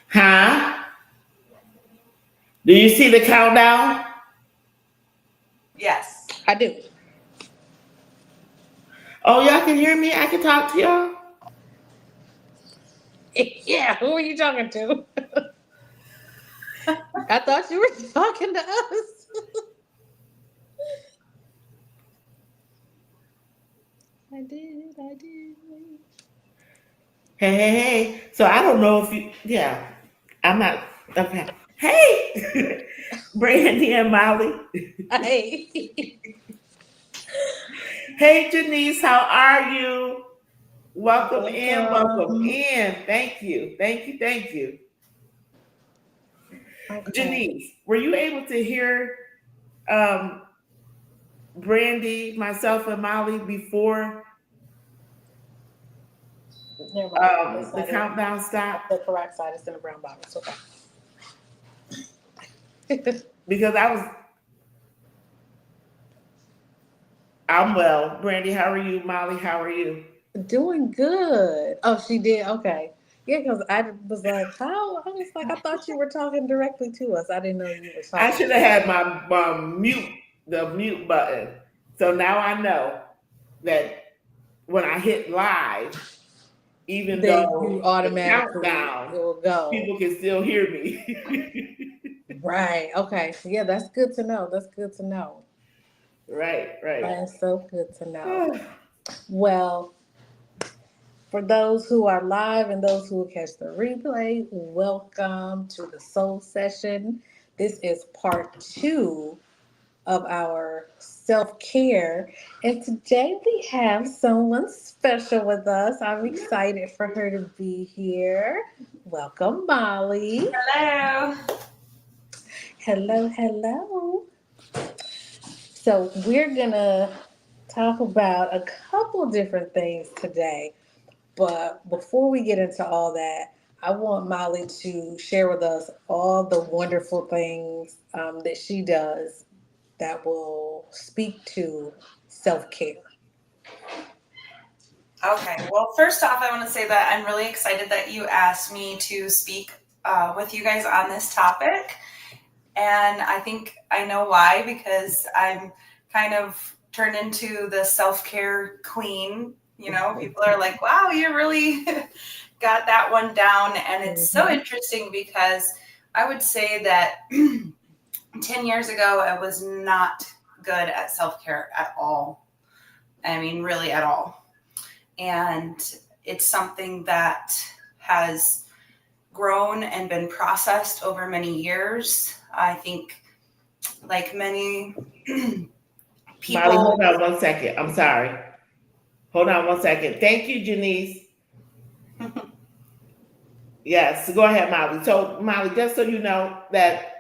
Huh? Do you see the countdown? Yes. I do. Oh, y'all can hear me? I can talk to y'all? Yeah, who are you talking to? I thought you were talking to us. I did. I did. Hey, hey, hey. So I don't know if you, yeah, I'm not, okay. Hey, Brandy and Molly. Hey. Hey, Janice, how are you? Welcome in, welcome Welcome. in. Thank you, thank you, thank you. Okay. Janice, were you able to hear um, Brandy, myself, and Molly before Never mind. This the side is countdown stopped? the correct side. It's in a brown bottle. It's okay. Because I'm well. Brandy, how are you? Molly, how are you? Doing good. Oh, she did. Okay. Yeah, because I was like, how? I was like, I thought you were talking directly to us. I didn't know you were I talking should to have us. had my the mute button. So now I know that when I hit live, even Then you though the automatically countdown, it will go. people can still hear me. Right. Okay. So yeah, that's good to know. That's good to know. Right, right. That is so good to know. Well, for those who are live and those who will catch the replay, welcome to the Soul Session. This is part two of our self care. And today we have someone special with us. I'm excited for her to be here. Welcome, Molly. Hello. Hello, hello. So, we're going to talk about a couple different things today. But before we get into all that, I want Molly to share with us all the wonderful things that she does that will speak to self care. Okay. Well, first off, I want to say that I'm really excited that you asked me to speak with you guys on this topic. And I think I know why, because I'm kind of turned into the self care queen. You know, people are like, wow, you really got that one down. And it's so Mm-hmm. interesting because I would say that 10 years ago, I was not good at self care at all. I mean, really at all. And it's something that has grown and been processed over many years. I think, like many Molly, hold people, on 1 second. I'm sorry. Hold on 1 second. Thank you, Janice. Yes, go ahead, Molly. So, Molly, just so you know that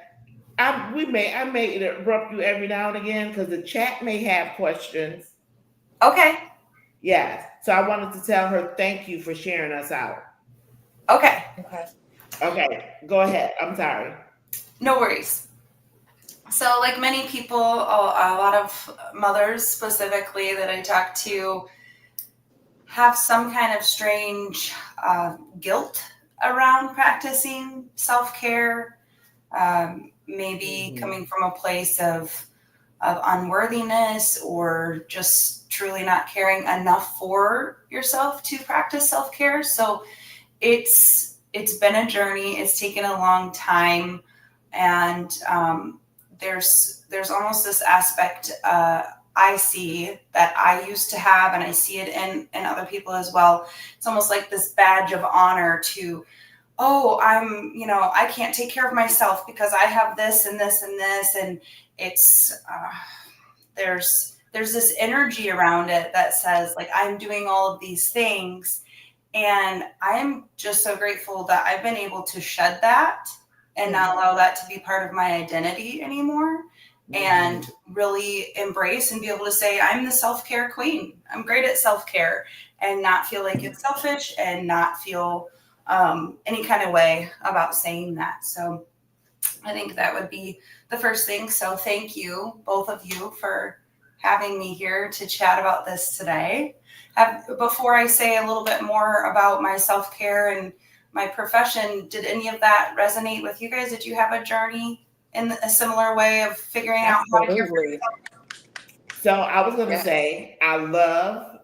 I may interrupt you every now and again because the chat may have questions. okay, Yes. So I wanted to tell her thank you for sharing us out. okay, Okay. Okay, go ahead. I'm sorry. no worries. So, like many people, a lot of mothers specifically that I talk to have some kind of strange guilt around practicing self care, maybe Hmm. coming from a place of unworthiness or just truly not caring enough for yourself to practice self care. So it's been a journey. It's taken a long time, and there's almost this aspect I see that I used to have, and I see it in other people as well. It's almost like this badge of honor to, oh, I can't take care of myself because I have this and this and this, and it's there's this energy around it that says like I'm doing all of these things, and I am just so grateful that I've been able to shed that and not Mm-hmm. allow that to be part of my identity anymore, and really embrace and be able to say I'm the self-care queen. I'm great at self-care, and not feel like it's selfish and not feel any kind of way about saying that. So I think that would be the first thing. So thank you, both of you, for having me here to chat about this today. Before I say a little bit more about my self care and my profession, did any of that resonate with you guys? Did you have a journey in a similar way of figuring out how to care for Absolutely. So I was going to Yes. say, I love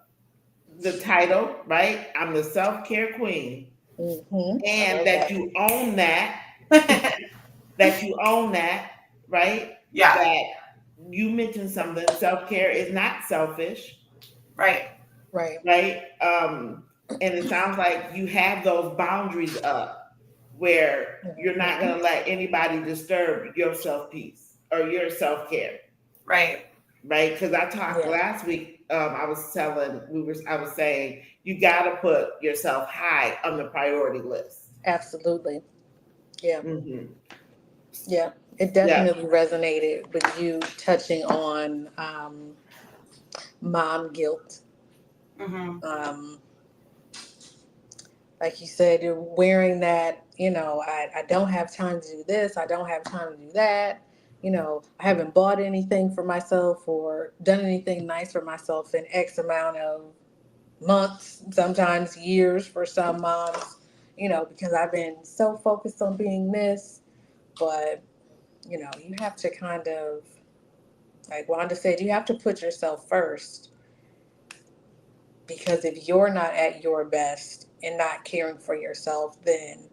the title, right? I'm the self-care queen. Mm-hmm. I And love that that. you own that, that you own that, right? Yeah, That you mentioned something, self-care is not selfish, right. Right. right? And it sounds like you have those boundaries up where you're not going Mhm. to let anybody disturb your self-peace or your self-care, Right. right? Because I talked Yeah. last week. I was saying you got to put yourself high on the priority list. Absolutely. Yeah. Hmm. Yeah. It Yeah. definitely resonated with you touching on mom guilt. Mm-hmm. Um, like you said, you're wearing that, I don't have time to do this, I don't have time to do that. I haven't bought anything for myself or done anything nice for myself in X amount of months, sometimes years for some moms, because I've been so focused on being this. But, you have to kind of, like Wanda said, you have to put yourself first, because if you're not at your best and not caring for yourself, then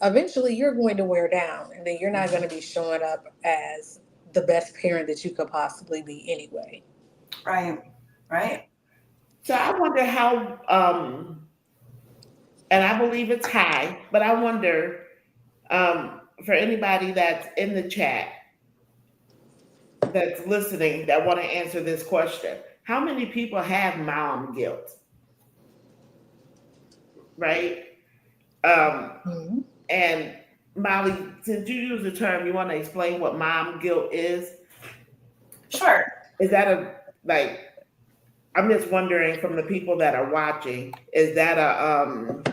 eventually you're going to wear down, and then you're not going to be showing up as the best parent that you could possibly be anyway. Right. Right. So I wonder how, and I believe it's high, but I wonder for anybody that's in the chat that's listening that want to answer this question, how many people have mom guilt, right? Um, Mm-hmm. and Molly, since you use the term, you want to explain what mom guilt is? Sure. Is that a like? I'm just wondering from the people that are watching, is that a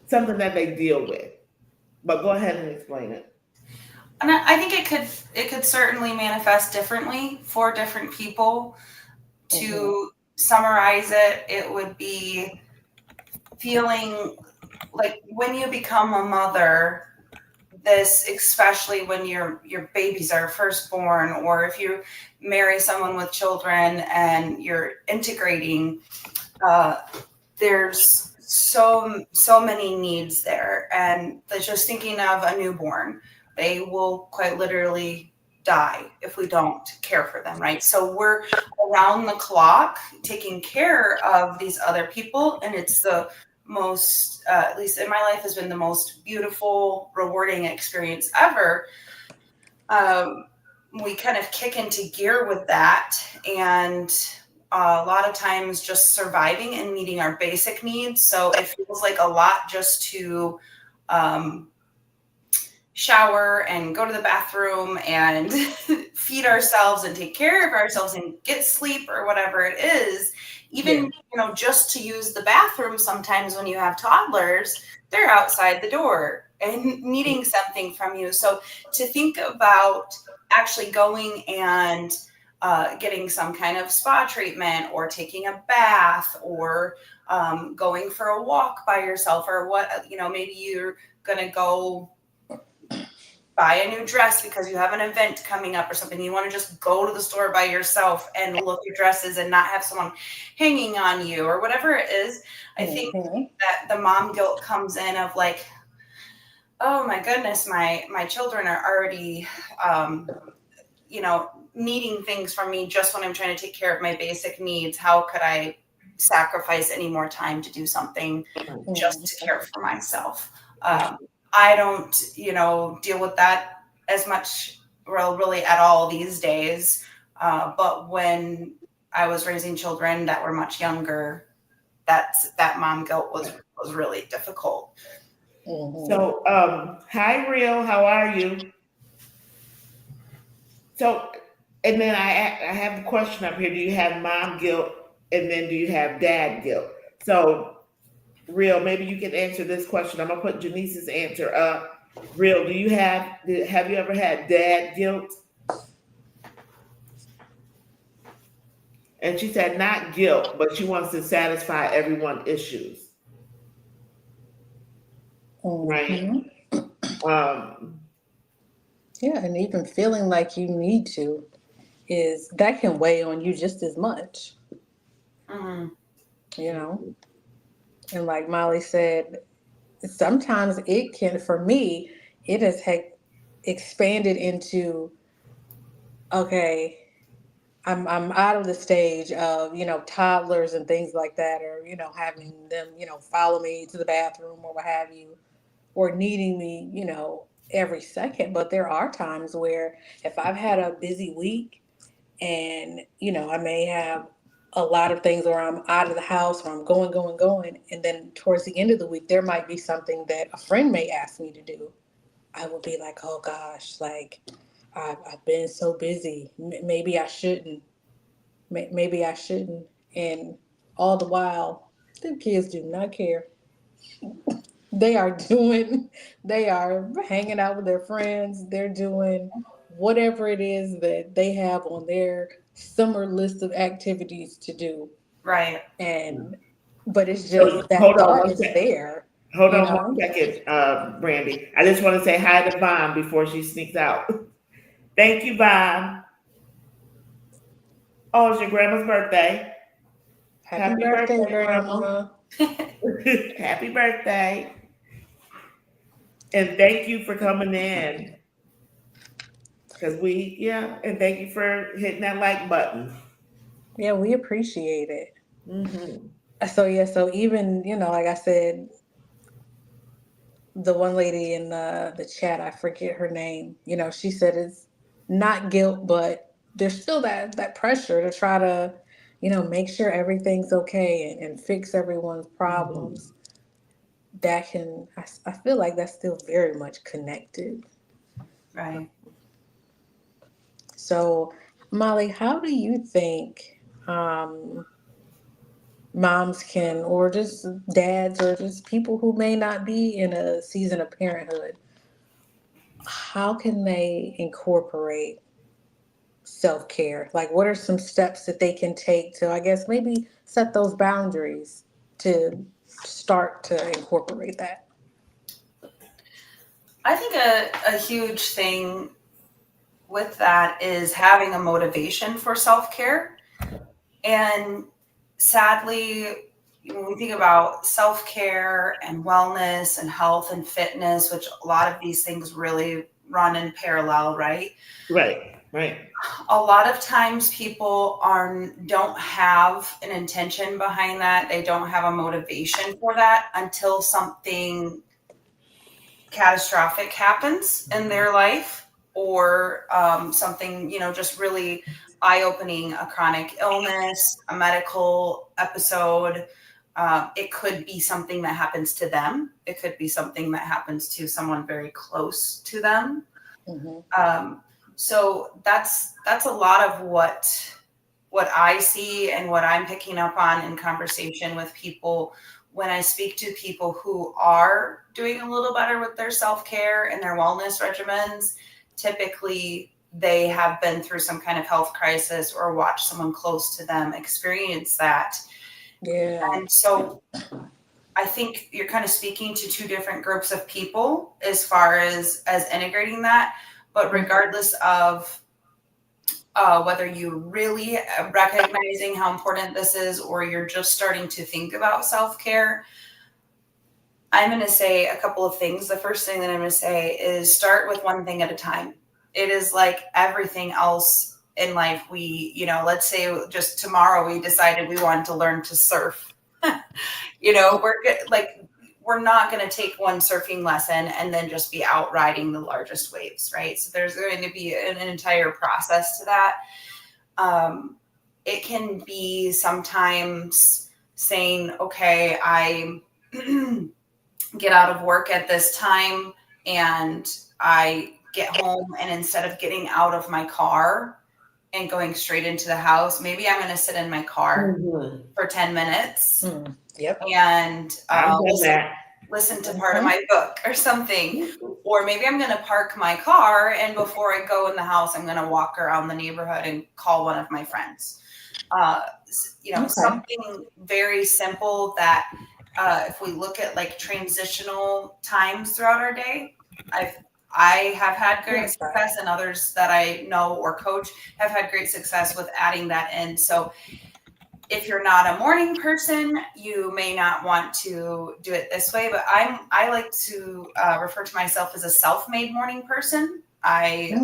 something that they deal with? But go ahead and explain it. And I think it could certainly manifest differently for different people. Mm-hmm. To summarize it, it would be feeling like when you become a mother, this, especially when your babies are first born, or if you marry someone with children and you're integrating, uh, there's so many needs there. And just thinking of a newborn, they will quite literally die if we don't care for them, right? So we're around the clock taking care of these other people, and it's the most, at least in my life, has been the most beautiful, rewarding experience ever. um, we kind of kick into gear with that, and a lot of times just surviving and meeting our basic needs. So it feels like a lot just to um, shower and go to the bathroom and feed ourselves and take care of ourselves and get sleep or whatever it is. Even, just to use the bathroom, sometimes when you have toddlers, they're outside the door and needing something from you. So to think about actually going and getting some kind of spa treatment, or taking a bath, or going for a walk by yourself, or maybe you're going to go buy a new dress because you have an event coming up or something. You want to just go to the store by yourself and look at dresses and not have someone hanging on you, or whatever it is. I think Mm-hmm. that the mom guilt comes in of like, oh my goodness, my children are already, needing things from me just when I'm trying to take care of my basic needs. How could I sacrifice any more time to do something just to care for myself? I don't, deal with that as much, well, really at all these days. But when I was raising children that were much younger, that mom guilt was really difficult. Mm-hmm. So, hi, Real, how are you? So, and then I have a question up here. Do you have mom guilt, and then do you have dad guilt? So, Real, maybe you can answer this question. I'm gonna put Janice's answer up. Real, have you ever had dad guilt? And she said not guilt, but she wants to satisfy everyone's issues. right? Mhm. Um, Yeah, and even feeling like you need to is that can weigh on you just as much, Mm-hmm. you know? And like Molly said, sometimes it can, for me, it has expanded into, okay, I'm out of the stage of, toddlers and things like that, or, having them, follow me to the bathroom or what have you, or needing me, every second. But there are times where if I've had a busy week and, I may have a lot of things, or I'm out of the house, or I'm going, going, going. And then towards the end of the week, there might be something that a friend may ask me to do. I would be like, oh gosh, like I've been so busy. Maybe I shouldn't. Maybe I shouldn't. And all the while, the kids do not care. They are doing, they are hanging out with their friends. They're doing whatever it is that they have on their summer list of activities to do. Right. And, but it's so just that hold on thought one is second. there, Hold you on know? one second, Brandy. I just want to say hi to Vaughn before she sneaks out. Thank you, Vaughn. Oh, it's your grandma's birthday. Happy Happy birthday, birthday, Grandma. Grandma. Happy birthday. And thank you for coming in. Because yeah, and thank you for hitting that like button. Yeah, we appreciate it. Hmm. So, yeah, so even, like I said, the one lady in the chat, I forget her name, she said it's not guilt, but there's still that pressure to try to, make sure everything's okay and fix everyone's Hmm. problems. That can, I feel like that's still very much connected. Right. So, Molly, how do you think moms can, or just dads, or just people who may not be in a season of parenthood, how can they incorporate self care? Like, what are some steps that they can take to, I guess, maybe set those boundaries to start to incorporate that? I think a huge thing with that is having a motivation for self care. And sadly, when we think about self care and wellness and health and fitness, which a lot of these things really run in parallel, right? Right, right. A lot of times people don't have an intention behind that. They don't have a motivation for that until something catastrophic happens in their life, or something, just really eye-opening, a chronic illness, a medical episode. It could be something that happens to them. It could be something that happens to someone very close to them. Mm-hmm. Um, so that's a lot of what I see and what I'm picking up on in conversation with people when I speak to people who are doing a little better with their self-care and their wellness regimens. Typically, they have been through some kind of health crisis or watched someone close to them experience that. Yeah. And so I think you're kind of speaking to two different groups of people as far as integrating that. But regardless of whether you're really recognizing how important this is or you're just starting to think about self-care, I'm going to say a couple of things. The first thing that I'm going to say is start with one thing at a time. It is like everything else in life. Let's say just tomorrow we decided we wanted to learn to surf. We're not going to take one surfing lesson and then just be out riding the largest waves, right? So there's going to be an entire process to that. It can be sometimes saying, okay, I get out of work at this time and I get home, and instead of getting out of my car and going straight into the house, maybe I'm going to sit in my car Hmm. for 10 minutes Yep. and I've done that. listen to part of Mm-hmm. my book or something. Or maybe I'm going to park my car, and before I go in the house, I'm going to walk around the neighborhood and call one of my friends. Okay. Something very simple that if we look at like transitional times throughout our day, I have had great success, and others that I know or coach have had great success with adding that in. So if you're not a morning person, you may not want to do it this way, but I like to refer to myself as a self-made morning person. I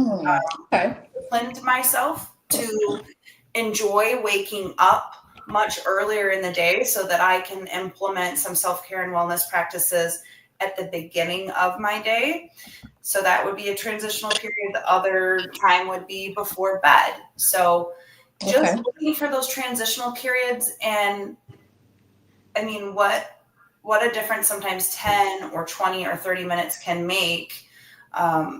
disciplined myself to enjoy waking up much earlier in the day so that I can implement some self-care and wellness practices at the beginning of my day. So that would be a transitional period. The other time would be before bed. So just looking for those transitional periods. And I mean, what a difference sometimes 10 or 20 or 30 minutes can make.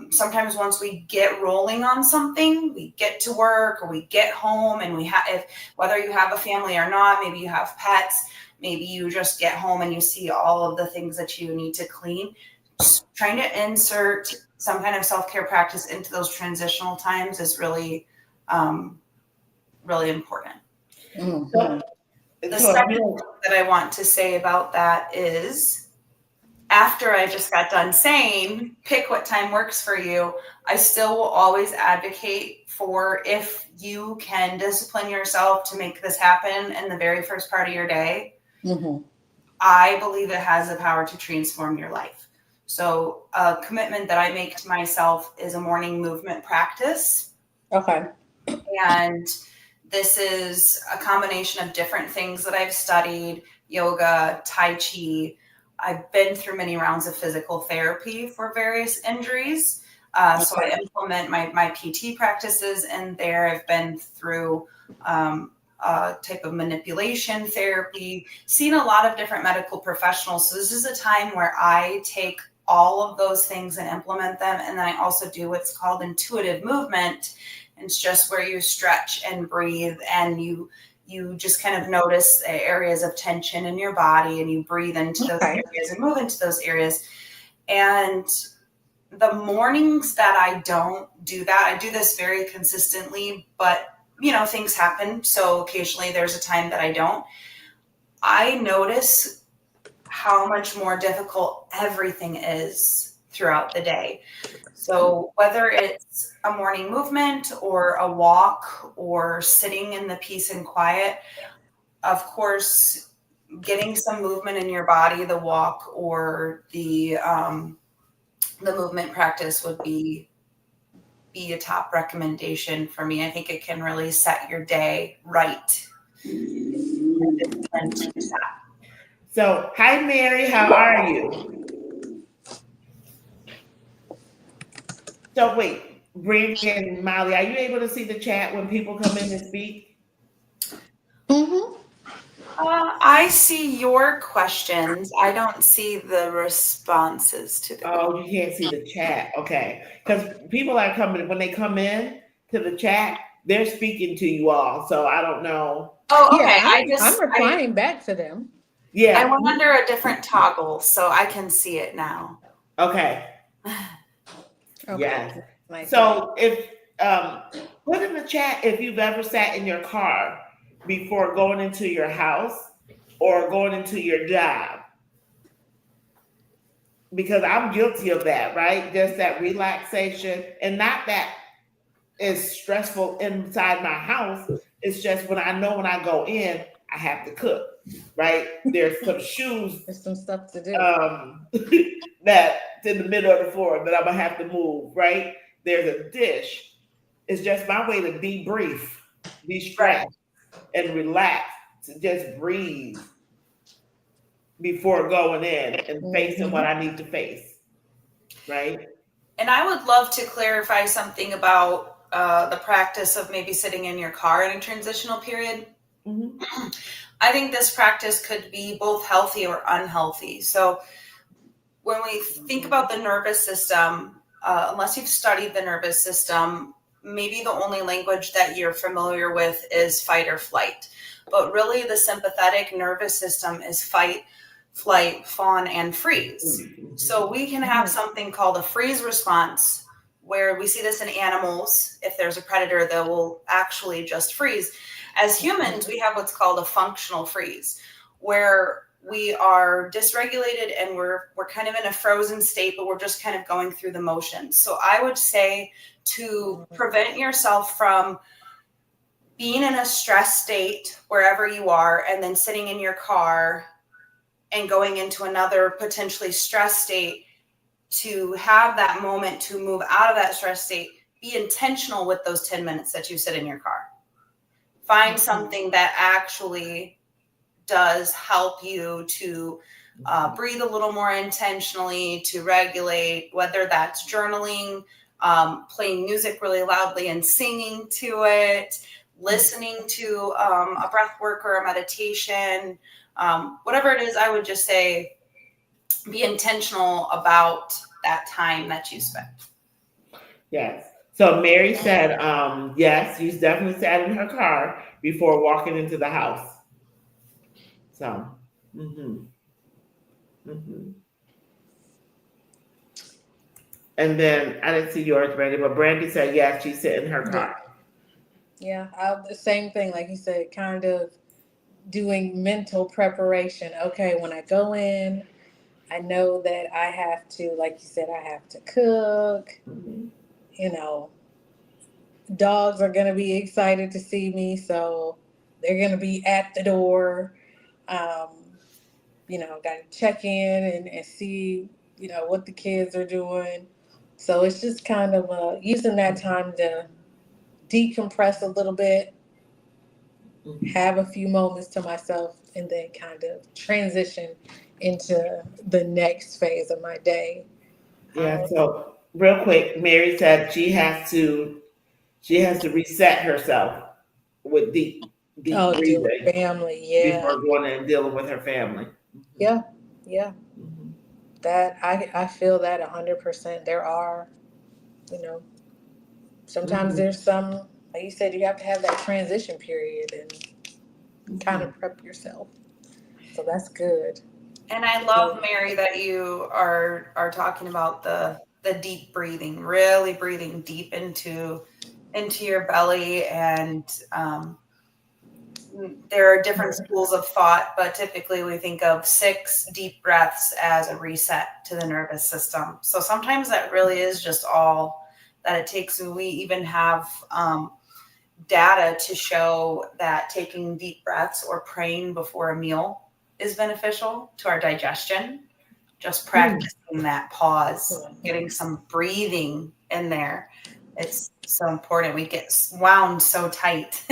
Sometimes once we get rolling on something, we get to work or we get home, and whether you have a family or not, maybe you have pets, maybe you just get home and you see all of the things that you need to clean. Just trying to insert some kind of self-care practice into those transitional times is really, really important. Mm-hmm. The second thing that I want to say about that is, after I just got done saying, pick what time works for you, I still will always advocate for, if you can discipline yourself to make this happen in the very first part of your day, I believe it has the power to transform your life. So a commitment that I make to myself is a morning movement practice. Okay. And this is a combination of different things that I've studied: yoga, Tai Chi. I've been through many rounds of physical therapy for various injuries. So I implement my PT practices in there. I've been through a type of manipulation therapy, seen a lot of different medical professionals. So this is a time where I take all of those things and implement them. And then I also do what's called intuitive movement. It's just where you stretch and breathe, and you just kind of notice areas of tension in your body, and you breathe into those areas and move into those areas. And the mornings that I don't do that, I do this very consistently, but things happen. So occasionally there's a time that I don't. I notice how much more difficult everything is throughout the day. So whether it's a morning movement or a walk or sitting in the peace and quiet, of course, getting some movement in your body, the walk or the movement practice would be a top recommendation for me. I think it can really set your day right. So, hi, Mary. How are you? So, wait, Brandy and Molly, are you able to see the chat when people come in and speak? I see your questions. I don't see the responses to them. Oh, you can't see the chat. Okay. Because people are coming, when they come in to the chat, they're speaking to you all. So I don't know. Oh, okay. Yeah, I'm replying back to them. Yeah. I went under a different toggle, so I can see it now. Okay. Yes. So if put in the chat if you've ever sat in your car before going into your house or going into your job. Because I'm guilty of that, right? Just that relaxation, and not that it's stressful inside my house. It's just when I know when I go in, I have to cook, right? There's some shoes. There's some stuff to do. That's in the middle of the floor that I'm gonna have to move, right? There's a dish. It's just my way to debrief, de-stress, and relax, to just breathe before going in and facing what I need to face, right? And I would love to clarify something about the practice of maybe sitting in your car in a transitional period. I think this practice could be both healthy or unhealthy. So when we think about the nervous system, unless you've studied the nervous system, maybe the only language that you're familiar with is fight or flight. But really the sympathetic nervous system is fight, flight, fawn, and freeze. So we can have something called a freeze response, where we see this in animals. If there's a predator, they will actually just freeze. As humans, we have what's called a functional freeze, where we are dysregulated and we're kind of in a frozen state, but we're just kind of going through the motions. So I would say to prevent yourself from being in a stress state wherever you are, and then sitting in your car and going into another potentially stress state, to have that moment to move out of that stress state, be intentional with those 10 minutes that you sit in your car. Find something that actually does help you to breathe a little more intentionally, to regulate, whether that's journaling, playing music really loudly and singing to it, listening to a breath work or a meditation, whatever it is. I would just say be intentional about that time that you spend. Yes. So Mary said, yes, she's definitely sat in her car before walking into the house. So, And then I didn't see yours, Brandy, but Brandy said, yes, she sit in her car. Yeah, the same thing, like you said, kind of doing mental preparation. Okay, when I go in, I know that I have to, like you said, I have to cook. You know, dogs are going to be excited to see me, so they're going to be at the door. You know, got to check in and see, you know, what the kids are doing. So it's just kind of using that time to decompress a little bit, have a few moments to myself, and then kind of transition into the next phase of my day. Yeah. So real quick, Mary said she has to reset herself with deep Oh, deal breathing with family, yeah. before going in and dealing with her family. Yeah, yeah. That I feel that 100%. There are, you know, sometimes there's some, like you said, you have to have that transition period and kind of prep yourself. So that's good. And I love, Mary, that you are talking about the deep breathing, really breathing deep into your belly. And there are different schools of thought, but typically we think of 6 deep breaths as a reset to the nervous system. So sometimes that really is just all that it takes. And we even have data to show that taking deep breaths or praying before a meal is beneficial to our digestion. Just practicing that pause, getting some breathing in there. It's so important. We get wound so tight.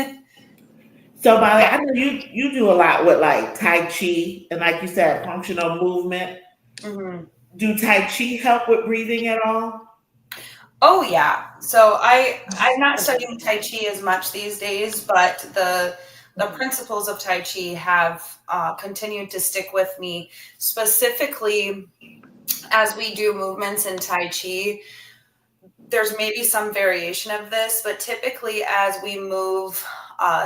So Molly, I know you do a lot with like Tai Chi and, like you said, functional movement. Mm-hmm. Do Tai Chi help with breathing at all? Oh yeah. So I'm not studying Tai Chi as much these days, but the principles of Tai Chi have continued to stick with me. Specifically, as we do movements in Tai Chi, there's maybe some variation of this, but typically as we move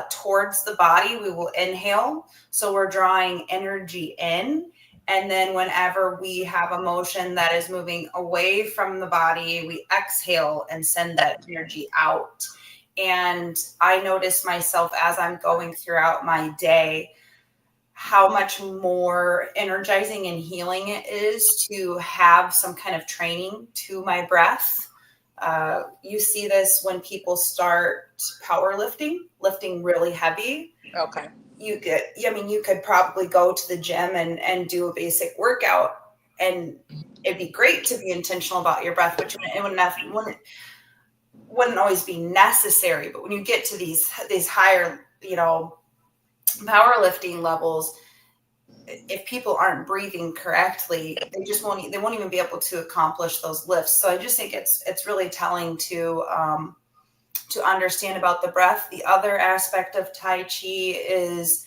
towards the body, we will inhale. So we're drawing energy in. And then whenever we have a motion that is moving away from the body, we exhale and send that energy out. And I notice myself as I'm going throughout my day, how much more energizing and healing it is to have some kind of training to my breath. You see this when people start powerlifting, lifting really heavy. Okay. You could probably go to the gym and do a basic workout, and it'd be great to be intentional about your breath, which it wouldn't always be necessary. But when you get to these higher, powerlifting levels, if people aren't breathing correctly, they won't even be able to accomplish those lifts. So I just think it's really telling to understand about the breath. The other aspect of Tai Chi is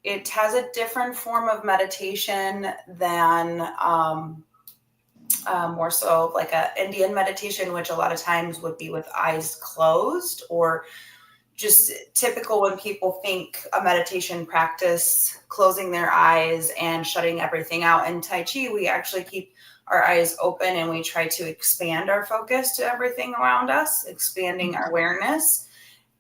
it has a different form of meditation than more so like a Indian meditation, which a lot of times would be with eyes closed, or just typical when people think a meditation practice, closing their eyes and shutting everything out. In Tai Chi, we actually keep our eyes open and we try to expand our focus to everything around us, expanding our awareness.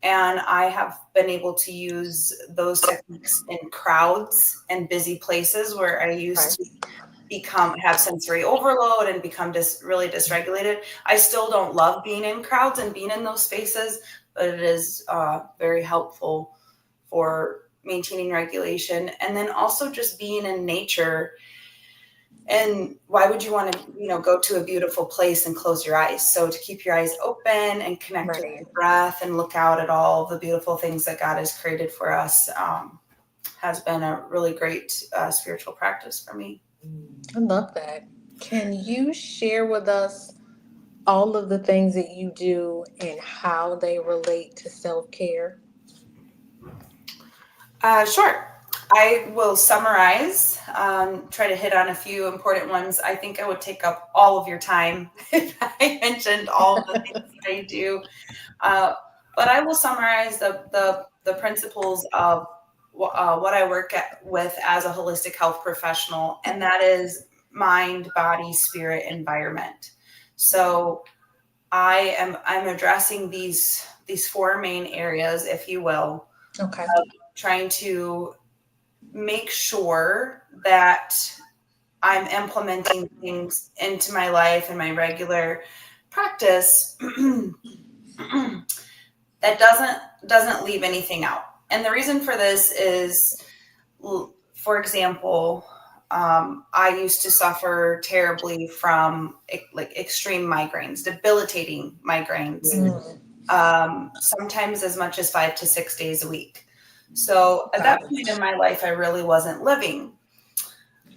And I have been able to use those techniques in crowds and busy places where I used to have sensory overload and become really dysregulated. I still don't love being in crowds and being in those spaces, but it is very helpful for maintaining regulation. And then also just being in nature. And why would you want to, go to a beautiful place and close your eyes? So to keep your eyes open and connect with your breath and look out at all the beautiful things that God has created for us has been a really great spiritual practice for me. I love that. Can you share with us all of the things that you do and how they relate to self-care? Sure. I will summarize, try to hit on a few important ones. I think I would take up all of your time if I mentioned all of the things that I do. But I will summarize the principles of what I work with as a holistic health professional, and that is mind, body, spirit, environment. So I'm addressing these four main areas, if you will. Okay. Trying to make sure that I'm implementing things into my life and my regular practice that doesn't leave anything out. And the reason for this is, for example, I used to suffer terribly from extreme migraines, debilitating migraines, sometimes as much as 5 to 6 days a week. So at that point in my life, I really wasn't living.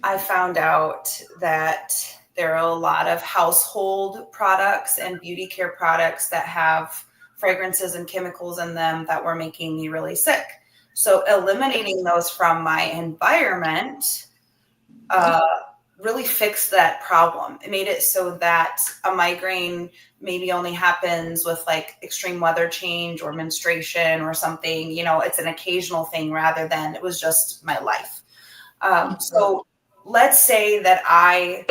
I found out that there are a lot of household products and beauty care products that have fragrances and chemicals in them that were making me really sick. So eliminating those from my environment really fixed that problem. It made it so that a migraine maybe only happens with like extreme weather change or menstruation or something. It's an occasional thing rather than it was just my life. So let's say that I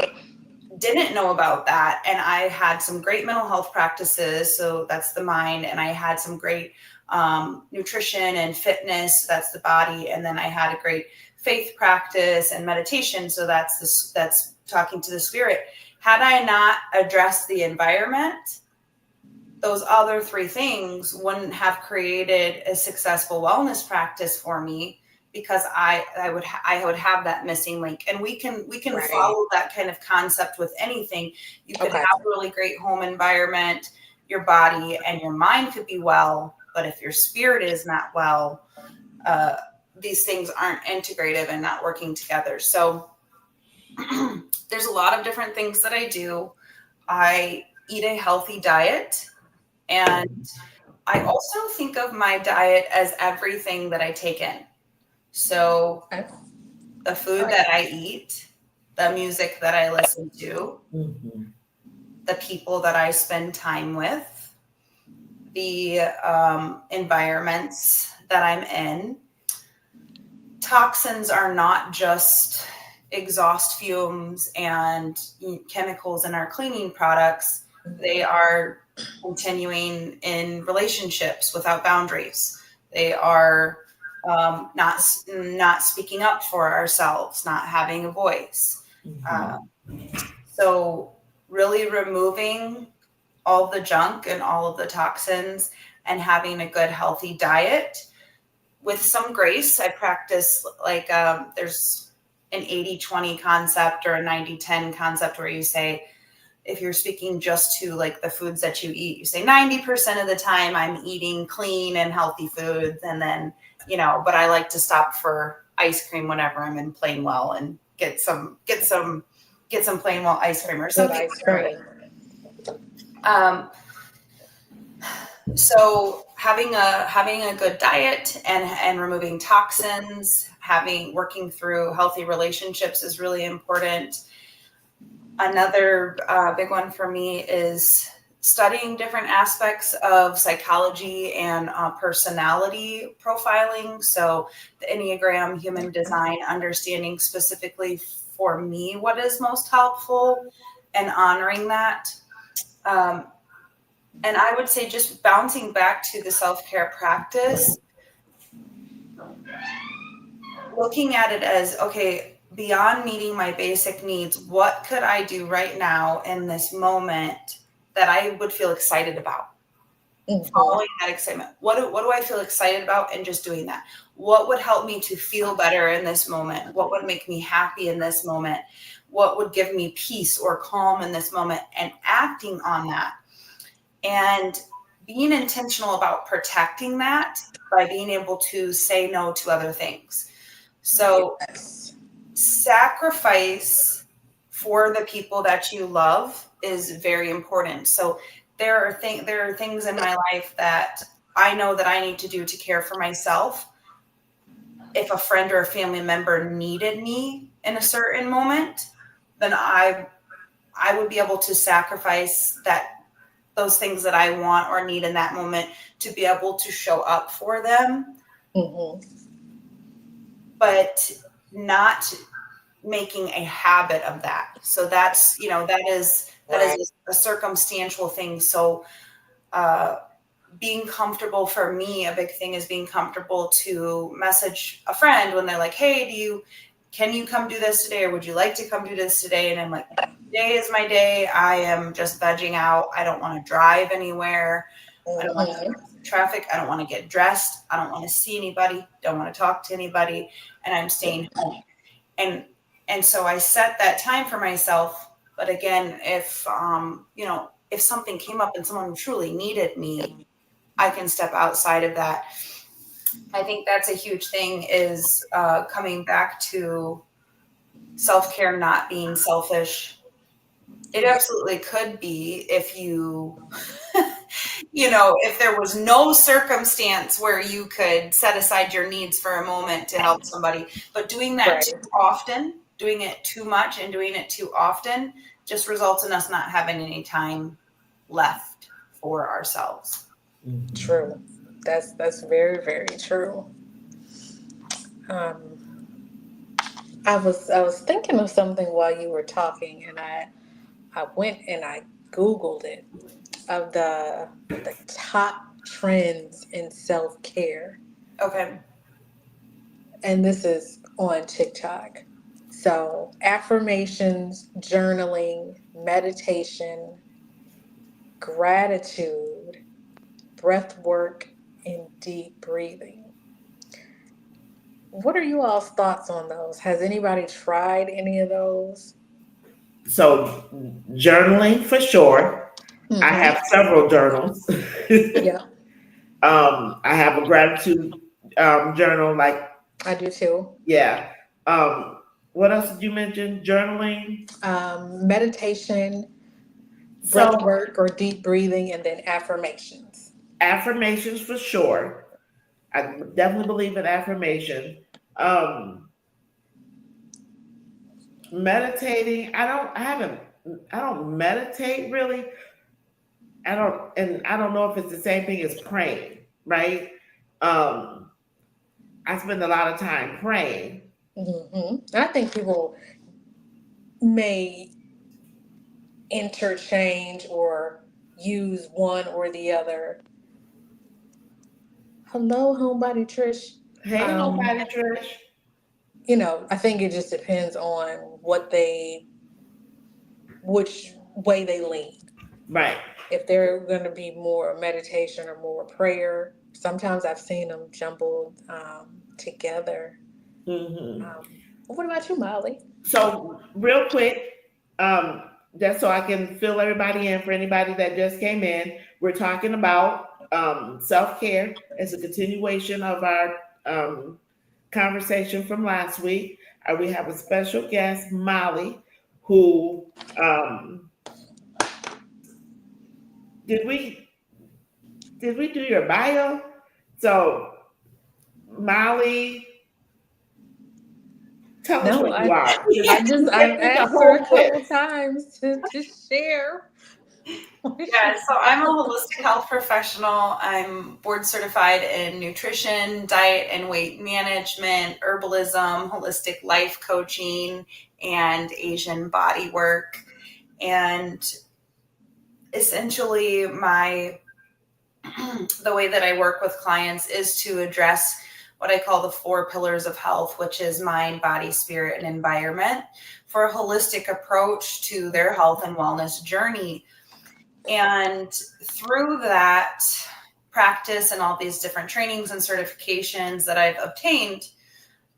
didn't know about that and I had some great mental health practices. So that's the mind. And I had some great nutrition and fitness. That's the body. And then I had a great faith practice and meditation. So that's talking to the spirit. Had I not addressed the environment, those other three things wouldn't have created a successful wellness practice for me, because I would have that missing link. And we can follow that kind of concept with anything. You could have a really great home environment, your body and your mind could be well, but if your spirit is not well, these things aren't integrative and not working together. So there's a lot of different things that I do. I eat a healthy diet, and I also think of my diet as everything that I take in. So the food that I eat, the music that I listen to, the people that I spend time with, the environments that I'm in. Toxins are not just exhaust fumes and chemicals in our cleaning products. They are continuing in relationships without boundaries. They are not speaking up for ourselves, not having a voice. So really removing all the junk and all of the toxins and having a good, healthy diet with some grace. I practice there's an 80-20 concept or a 90-10 concept where you say, if you're speaking just to like the foods that you eat, you say 90% of the time I'm eating clean and healthy foods. And then, but I like to stop for ice cream whenever I'm in Plainwell and get some Plainwell ice cream or something. Ice cream. So having a good diet and removing toxins, working through healthy relationships is really important. Another big one for me is studying different aspects of psychology and personality profiling. So the Enneagram, human design, understanding specifically for me what is most helpful and honoring that. And I would say just bouncing back to the self-care practice, looking at it as, okay, beyond meeting my basic needs, what could I do right now in this moment that I would feel excited about? Following that excitement. What do I feel excited about, and just doing that? What would help me to feel better in this moment? What would make me happy in this moment? What would give me peace or calm in this moment? And acting on that. And being intentional about protecting that by being able to say no to other things. So Yes. sacrifice for the people that you love is very important. So there are things in my life that I know that I need to do to care for myself. If a friend or a family member needed me in a certain moment, then I would be able to sacrifice those things that I want or need in that moment to be able to show up for them, but not making a habit of that. So that's, that is a circumstantial thing. So being comfortable for me, a big thing is being comfortable to message a friend when they're like, hey, can you come do this today? Or would you like to come do this today? And I'm like, today is my day. I am just vegging out. I don't want to drive anywhere. I don't want to traffic. I don't want to get dressed. I don't want to see anybody. Don't want to talk to anybody. And I'm staying home. And so I set that time for myself. But again, if if something came up and someone truly needed me, I can step outside of that. I think that's a huge thing, is coming back to self-care not being selfish. It absolutely could be if you, if there was no circumstance where you could set aside your needs for a moment to help somebody. But doing that too often, doing it too much and doing it too often just results in us not having any time left for ourselves. True. That's very, very true. I was thinking of something while you were talking, and I went and I Googled it, of the top trends in self care, Okay. and this is on TikTok. So affirmations, journaling, meditation, gratitude, breath work, and deep breathing. What are you all's thoughts on those? Has anybody tried any of those? So journaling for sure. I have several journals. Yeah, I have a gratitude journal. Like, I do too. yeah. What else did you mention? Journaling. Meditation, breath So work or deep breathing, and then affirmations. affirmations for sure. I definitely believe in affirmation. Um, Meditating. I don't meditate really. I don't know if it's the same thing as praying, right? Um, I spend a lot of time praying. I think people may interchange or use one or the other. Hello, homebody Trish. Hey, Um, nobody, Trish. I think it just depends on which way they lean. Right. If they're going to be more meditation or more prayer, sometimes I've seen them jumbled together. Hmm. What about you, Molly? So, real quick, just so I can fill everybody in for anybody that just came in, we're talking about self care as a continuation of our conversation from last week. We have a special guest, Molly, who did we do your bio? So, Molly, tell us No, what you are. I've It's a asked her whole a list. couple times to share. Yeah, so I'm a holistic health professional. I'm board certified in nutrition, diet and weight management, herbalism, holistic life coaching, and Asian body work. And essentially the way that I work with clients is to address what I call the 4 pillars of health, which is mind, body, spirit, and environment, for a holistic approach to their health and wellness journey. And through that practice and all these different trainings and certifications that I've obtained,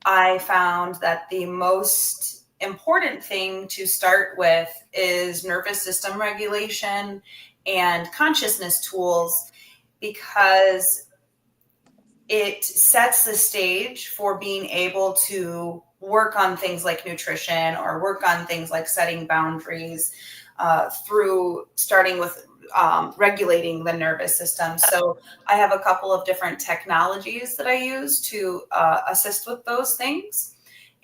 I found that the most important thing to start with is nervous system regulation and consciousness tools, because it sets the stage for being able to work on things like nutrition or work on things like setting boundaries, through starting with regulating the nervous system. So I have a couple of different technologies that I use to assist with those things.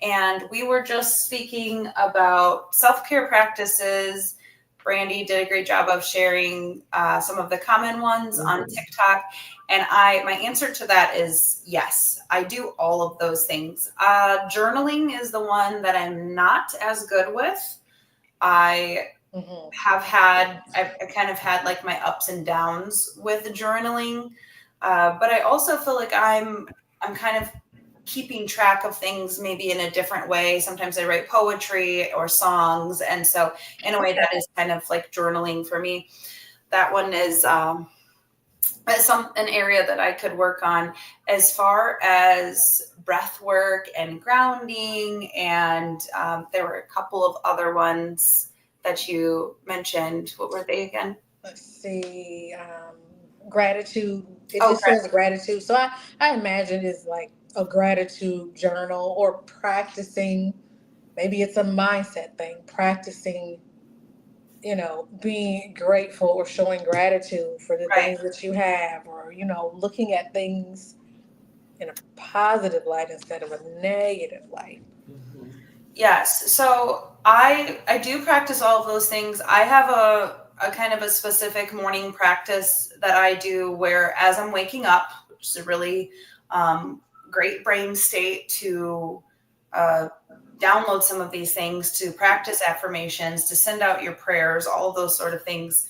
And we were just speaking about self-care practices. Brandy did a great job of sharing some of the common ones on TikTok. And my answer to that is yes, I do all of those things. Journaling is the one that I'm not as good with. I I kind of had like my ups and downs with journaling. But I also feel like I'm kind of keeping track of things maybe in a different way. Sometimes I write poetry or songs. And so in a way that is kind of like journaling for me. That one is an area that I could work on. As far as breath work and grounding, and there were a couple of other ones that you mentioned. What were they again? Let's see. Gratitude. It Oh, just says gratitude. So I imagine it's like a gratitude journal or practicing. Maybe it's a mindset thing, practicing, being grateful or showing gratitude for the right. things that you have, or, looking at things in a positive light instead of a negative light. Yes. So I do practice all of those things. I have a kind of a specific morning practice that I do where, as I'm waking up, which is a really great brain state to download some of these things, to practice affirmations, to send out your prayers, all of those sort of things.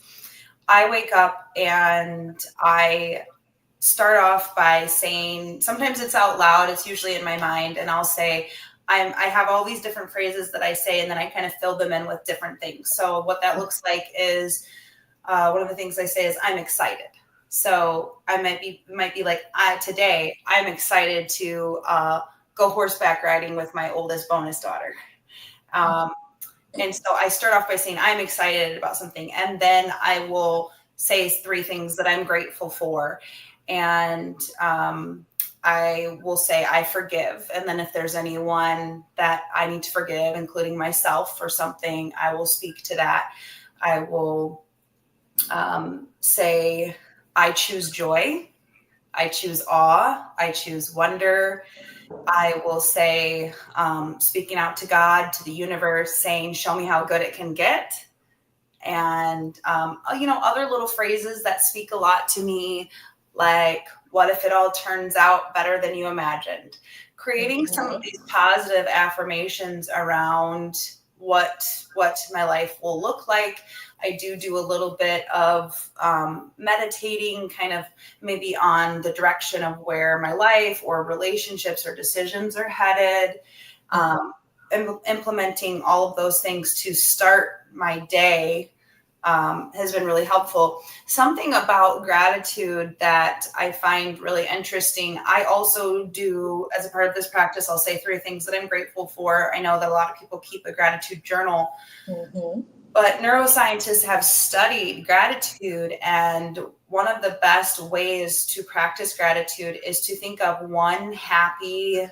I wake up and I start off by saying, sometimes it's out loud, it's usually in my mind, and I'll say, I have all these different phrases that I say, and then I kind of fill them in with different things. So what that looks like is, one of the things I say is, I'm excited. So I might be like, today I'm excited to go horseback riding with my oldest bonus daughter. And so I start off by saying I'm excited about something, and then I will say 3 things that I'm grateful for. And I will say I forgive. And then if there's anyone that I need to forgive, including myself for something, I will speak to that. I will say I choose joy. I choose awe. I choose wonder. I will say, speaking out to God, to the universe, saying, show me how good it can get. And, other little phrases that speak a lot to me, like, what if it all turns out better than you imagined? Creating some of these positive affirmations around what my life will look like. I do a little bit of meditating, kind of maybe on the direction of where my life or relationships or decisions are headed. Implementing all of those things to start my day has been really helpful. Something about gratitude that I find really interesting. I also do, as a part of this practice, I'll say 3 things that I'm grateful for. I know that a lot of people keep a gratitude journal, but neuroscientists have studied gratitude, and one of the best ways to practice gratitude is to think of one happy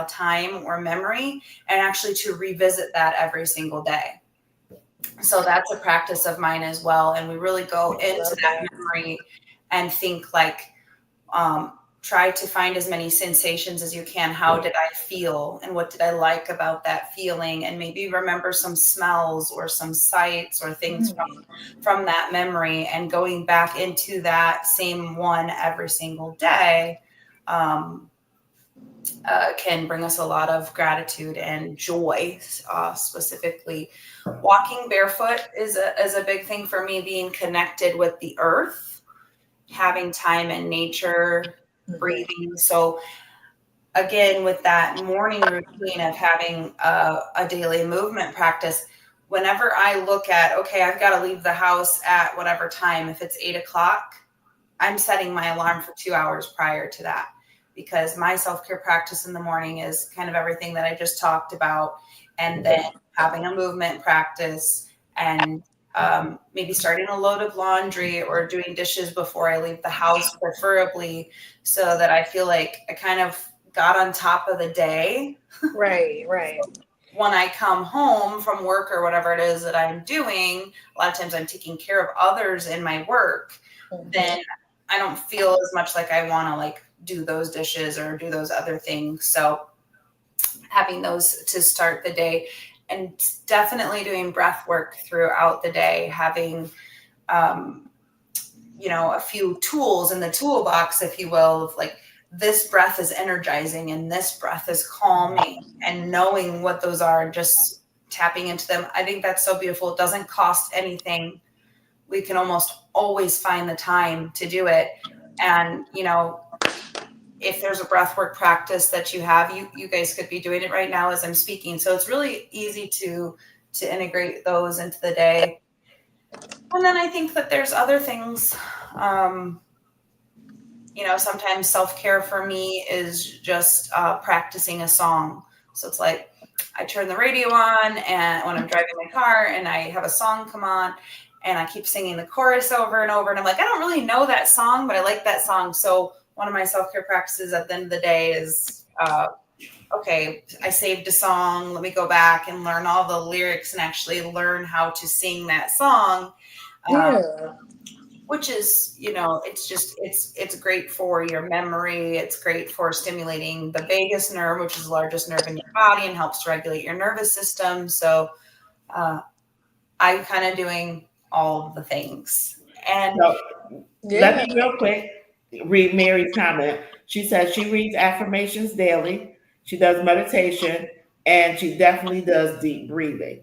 time or memory, and actually to revisit that every single day. So that's a practice of mine as well. And we really go into that memory and think like, try to find as many sensations as you can. How did I feel? And what did I like about that feeling? And maybe remember some smells or some sights or things from that memory, and going back into that same one every single day. can bring us a lot of gratitude and joy. Specifically, walking barefoot is a big thing for me. Being connected with the earth, having time in nature, Mhm. breathing. So again, with that morning routine of having a daily movement practice, whenever I look at, okay, I've got to leave the house at whatever time, if it's 8 o'clock, I'm setting my alarm for 2 hours prior to that, because my self care practice in the morning is kind of everything that I just talked about. And then having a movement practice, and maybe starting a load of laundry or doing dishes before I leave the house, preferably, so that I feel like I kind of got on top of the day. Right, right. When I come home from work or whatever it is that I'm doing, a lot of times I'm taking care of others in my work, then Mhm. I don't feel as much like I want to like do those dishes or do those other things. So having those to start the day, and definitely doing breath work throughout the day, having um, a few tools in the toolbox, if you will, of like, this breath is energizing and this breath is calming, and knowing what those are, just tapping into them. I think that's so beautiful. It doesn't cost anything. We can almost always find the time to do it. And, if there's a breathwork practice that you have, you guys could be doing it right now as I'm speaking. So it's really easy to integrate those into the day. And then I think that there's other things. Um, Sometimes self care for me is just practicing a song. So it's like I turn the radio on, and when I'm driving my car, and I have a song come on, and I keep singing the chorus over and over. And I'm like, I don't really know that song, but I like that song. So one of my self care practices at the end of the day is okay, I saved a song. Let me go back and learn all the lyrics and actually learn how to sing that song. Um, Yeah. which is, it's just it's great for your memory. It's great for stimulating the vagus nerve, which is the largest nerve in your body and helps to regulate your nervous system. So uh, I'm kind of doing all of the things. And So let Yeah. me real quick read Mary's comment. She says she reads affirmations daily, she does meditation, and she definitely does deep breathing.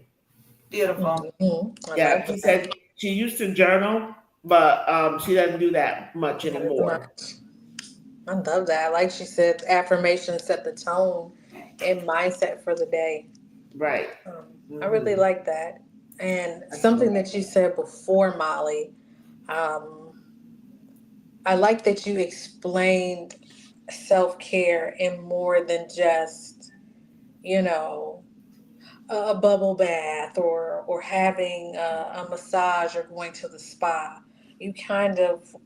beautiful. Mhm. I Yeah, love she that. said she used to journal, but she doesn't do that much Not as anymore. much. I love that. Like she said, affirmations set the tone and mindset for the day. Right. I really Hmm. like that. And something Excellent. that you said before, Molly, um, I like that you explained self care in more than just, you know, a bubble bath or having a massage or going to the spa. You kind of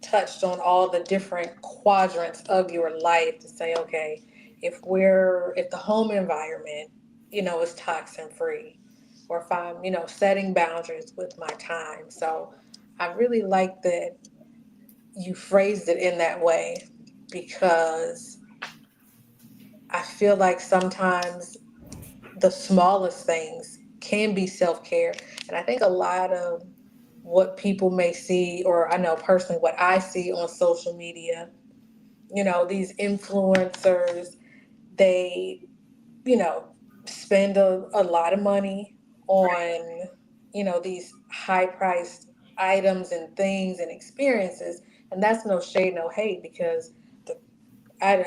touched on all the different quadrants of your life to say, okay, if the home environment, is toxin free, or if I'm, setting boundaries with my time. So I really like that you phrased it in that way, because I feel like sometimes the smallest things can be self care. And I think a lot of what people may see, or I know personally what I see on social media, these influencers, they, you know, spend a lot of money on, these high priced items and things and experiences. And that's no shade, no hate, because the, I,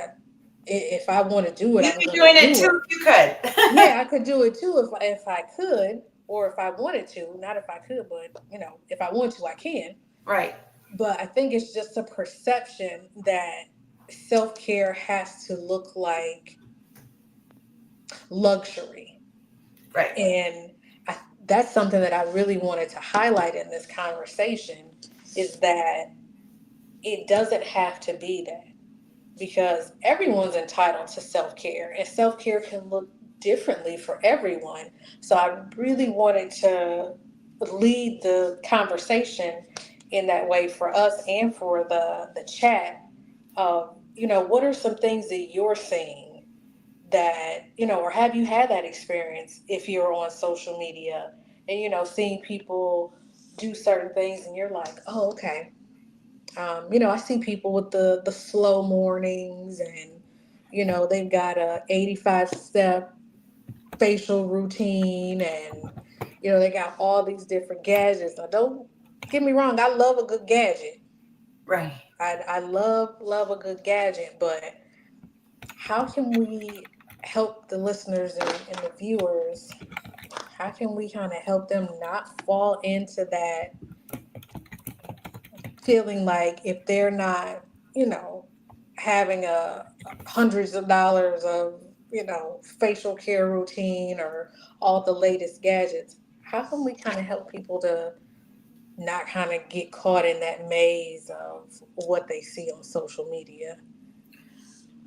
if I want to do it, You'd I'm be going to doing it do too it. if you could. Yeah, I could do it too if I could, or if I wanted to. Not if I could, but if I want to, I can. Right. But I think it's just a perception that self care has to look like luxury. Right. And that's something that I really wanted to highlight in this conversation, is that it doesn't have to be that, because everyone's entitled to self care, and self care can look differently for everyone. So I really wanted to lead the conversation in that way for us and for the chat. What are some things that you're seeing that, or have you had that experience if you're on social media and, seeing people do certain things and you're like, oh, okay. I see people with the slow mornings and, They've got a 85-step facial routine, and they got all these different gadgets. Now, don't get me wrong, I love a good gadget. Right. I love a good gadget, but how can we help the listeners and the viewers? How can we kind of help them not fall into that feeling like if they're not, having a hundreds of dollars of, facial care routine or all the latest gadgets, how can we kind of help people to not kind of get caught in that maze of what they see on social media?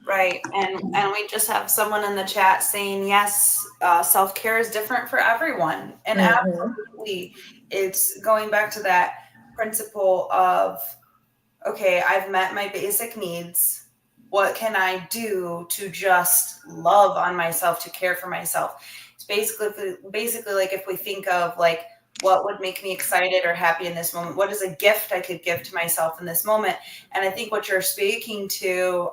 Right. And we just have someone in the chat saying, yes, self-care is different for everyone. And Mm-hmm. absolutely, it's going back to that principle of, okay, I've met my basic needs. What can I do to just love on myself, to care for myself? It's basically like if we think of like what would make me excited or happy in this moment, what is a gift I could give to myself in this moment? And I think what you're speaking to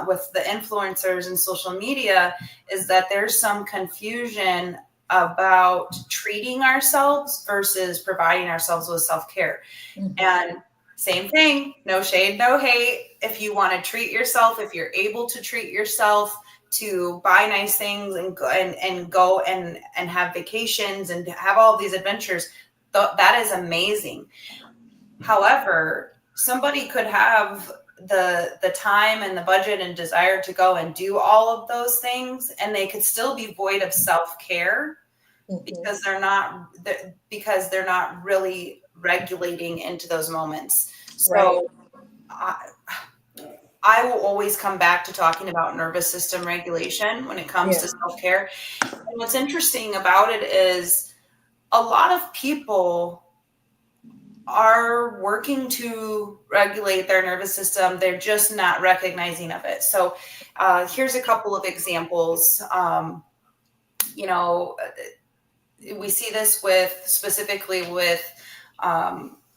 with the influencers and social media is that there's some confusion about treating ourselves versus providing ourselves with self-care. Mm-hmm. And same thing, no shade, no hate. If you want to treat yourself, if you're able to treat yourself, to buy nice things and go and have vacations and have all these adventures, that is amazing. However, somebody could have the time and the budget and desire to go and do all of those things, and they could still be void of self-care because they're not really regulating into those moments. So I will always come back to talking about nervous system regulation when it comes to self-care. And what's interesting about it is a lot of people are working to regulate their nervous system. They're just not recognizing of it. So here's a couple of examples. We see this specifically with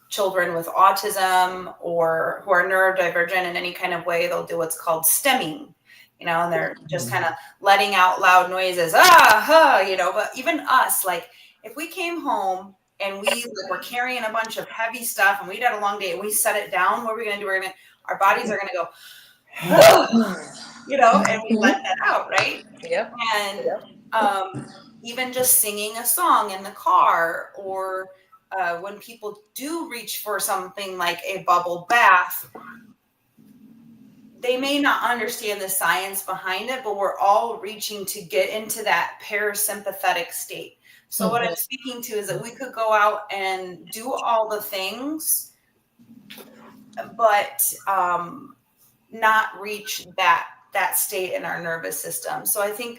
children with autism or who are neurodivergent in any kind of way. They'll do what's called stemming, and they're just kind of letting out loud noises, but even us, like if we came home and we were carrying a bunch of heavy stuff and we'd had a long day and we set it down, what are we going to do? Our bodies are going to go, and we let that out, right? Yep. And even just singing a song in the car, or when people do reach for something like a bubble bath, they may not understand the science behind it, but we're all reaching to get into that parasympathetic state. So what I'm speaking to is that we could go out and do all the things, but not reach that state in our nervous system. So I think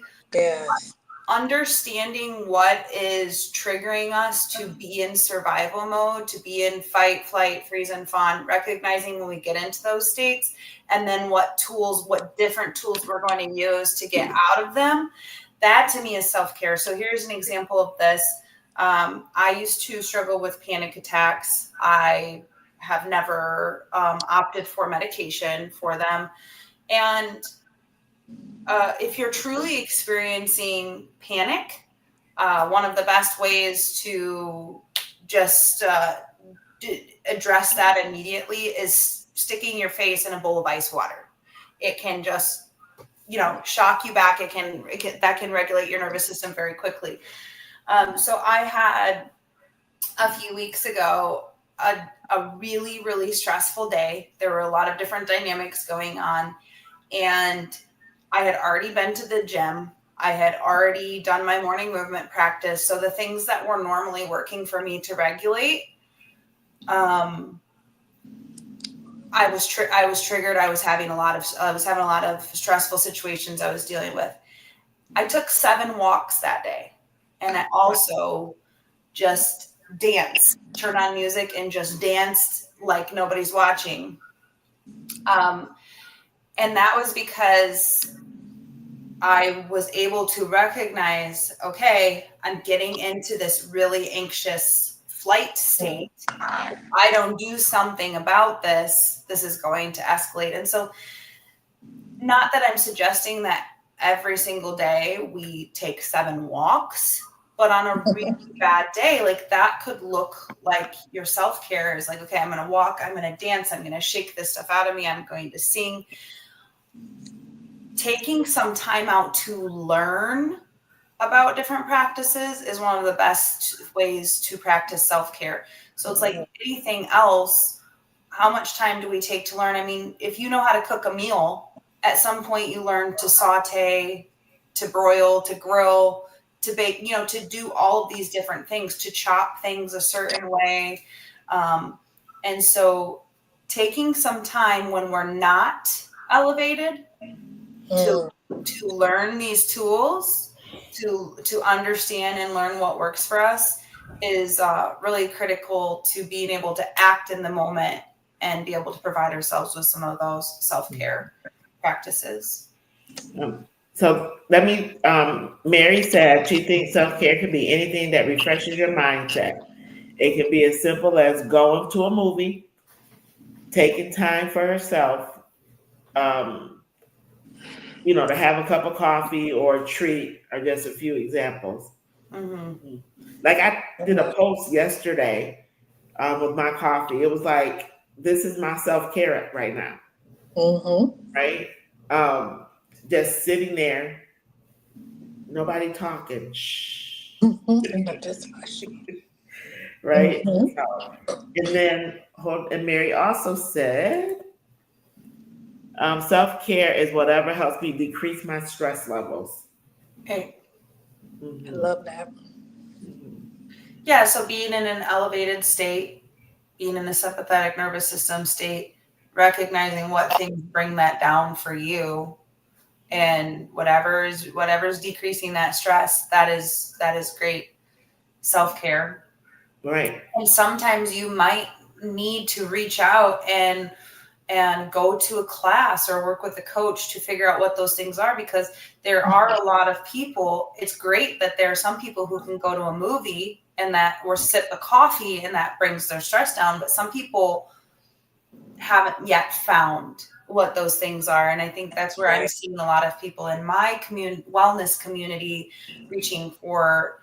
understanding what is triggering us to be in survival mode, to be in fight, flight, freeze, and fawn, recognizing when we get into those states, and then what different tools we're going to use to get out of them, that to me is self-care. So here's an example of this. I used to struggle with panic attacks. I have never opted for medication for them. And if you're truly experiencing panic, one of the best ways to just address that immediately is sticking your face in a bowl of ice water. It can just, shock you back. That can regulate your nervous system very quickly. So I had a few weeks ago a really, really stressful day. There were a lot of different dynamics going on, and I had already been to the gym. I had already done my morning movement practice. So the things that were normally working for me to regulate, I was triggered. I was having a lot of stressful situations I was dealing with. I took 7 walks that day, and I also just danced, turned on music and just danced like nobody's watching. And that was because I was able to recognize, okay, I'm getting into this really anxious flight state. I don't do something about this, this is going to escalate. And so Not that I'm suggesting that every single day we take 7 walks, but on a really bad day, like that could look like your self-care is like, okay, I'm going to walk, I'm going to dance, I'm going to shake this stuff out of me, I'm going to sing. Taking some time out to learn about different practices is one of the best ways to practice self-care. So it's like anything else, how much time do we take to learn? I mean, if you know how to cook a meal, at some point you learn to saute, to broil, to grill, to bake, to do all of these different things, to chop things a certain way. And so taking some time when we're not elevated to learn these tools, to understand and learn what works for us is really critical to being able to act in the moment and be able to provide ourselves with some of those self-care practices. So let me, Mary said she thinks self-care can be anything that refreshes your mindset. It can be as simple as going to a movie, taking time for herself, to have a cup of coffee or a treat are just a few examples. Mm-hmm. Like I did a post yesterday with my coffee. It was like, this is my self-care right now. Right? Just sitting there, nobody talking. Shh. Just hushing. Right? And then, and Mary also said, self-care is whatever helps me decrease my stress levels. Okay. I love that. Yeah, so being in an elevated state, being in a sympathetic nervous system state, recognizing what things bring that down for you, and whatever's decreasing that stress, that is great self-care. Right. And sometimes you might need to reach out and go to a class or work with a coach to figure out what those things are, because there are a lot of people. It's great that there are some people who can go to a movie and that, or sip a coffee and that brings their stress down, but some people haven't yet found what those things are. And I think that's where I'm seeing a lot of people in my wellness community reaching for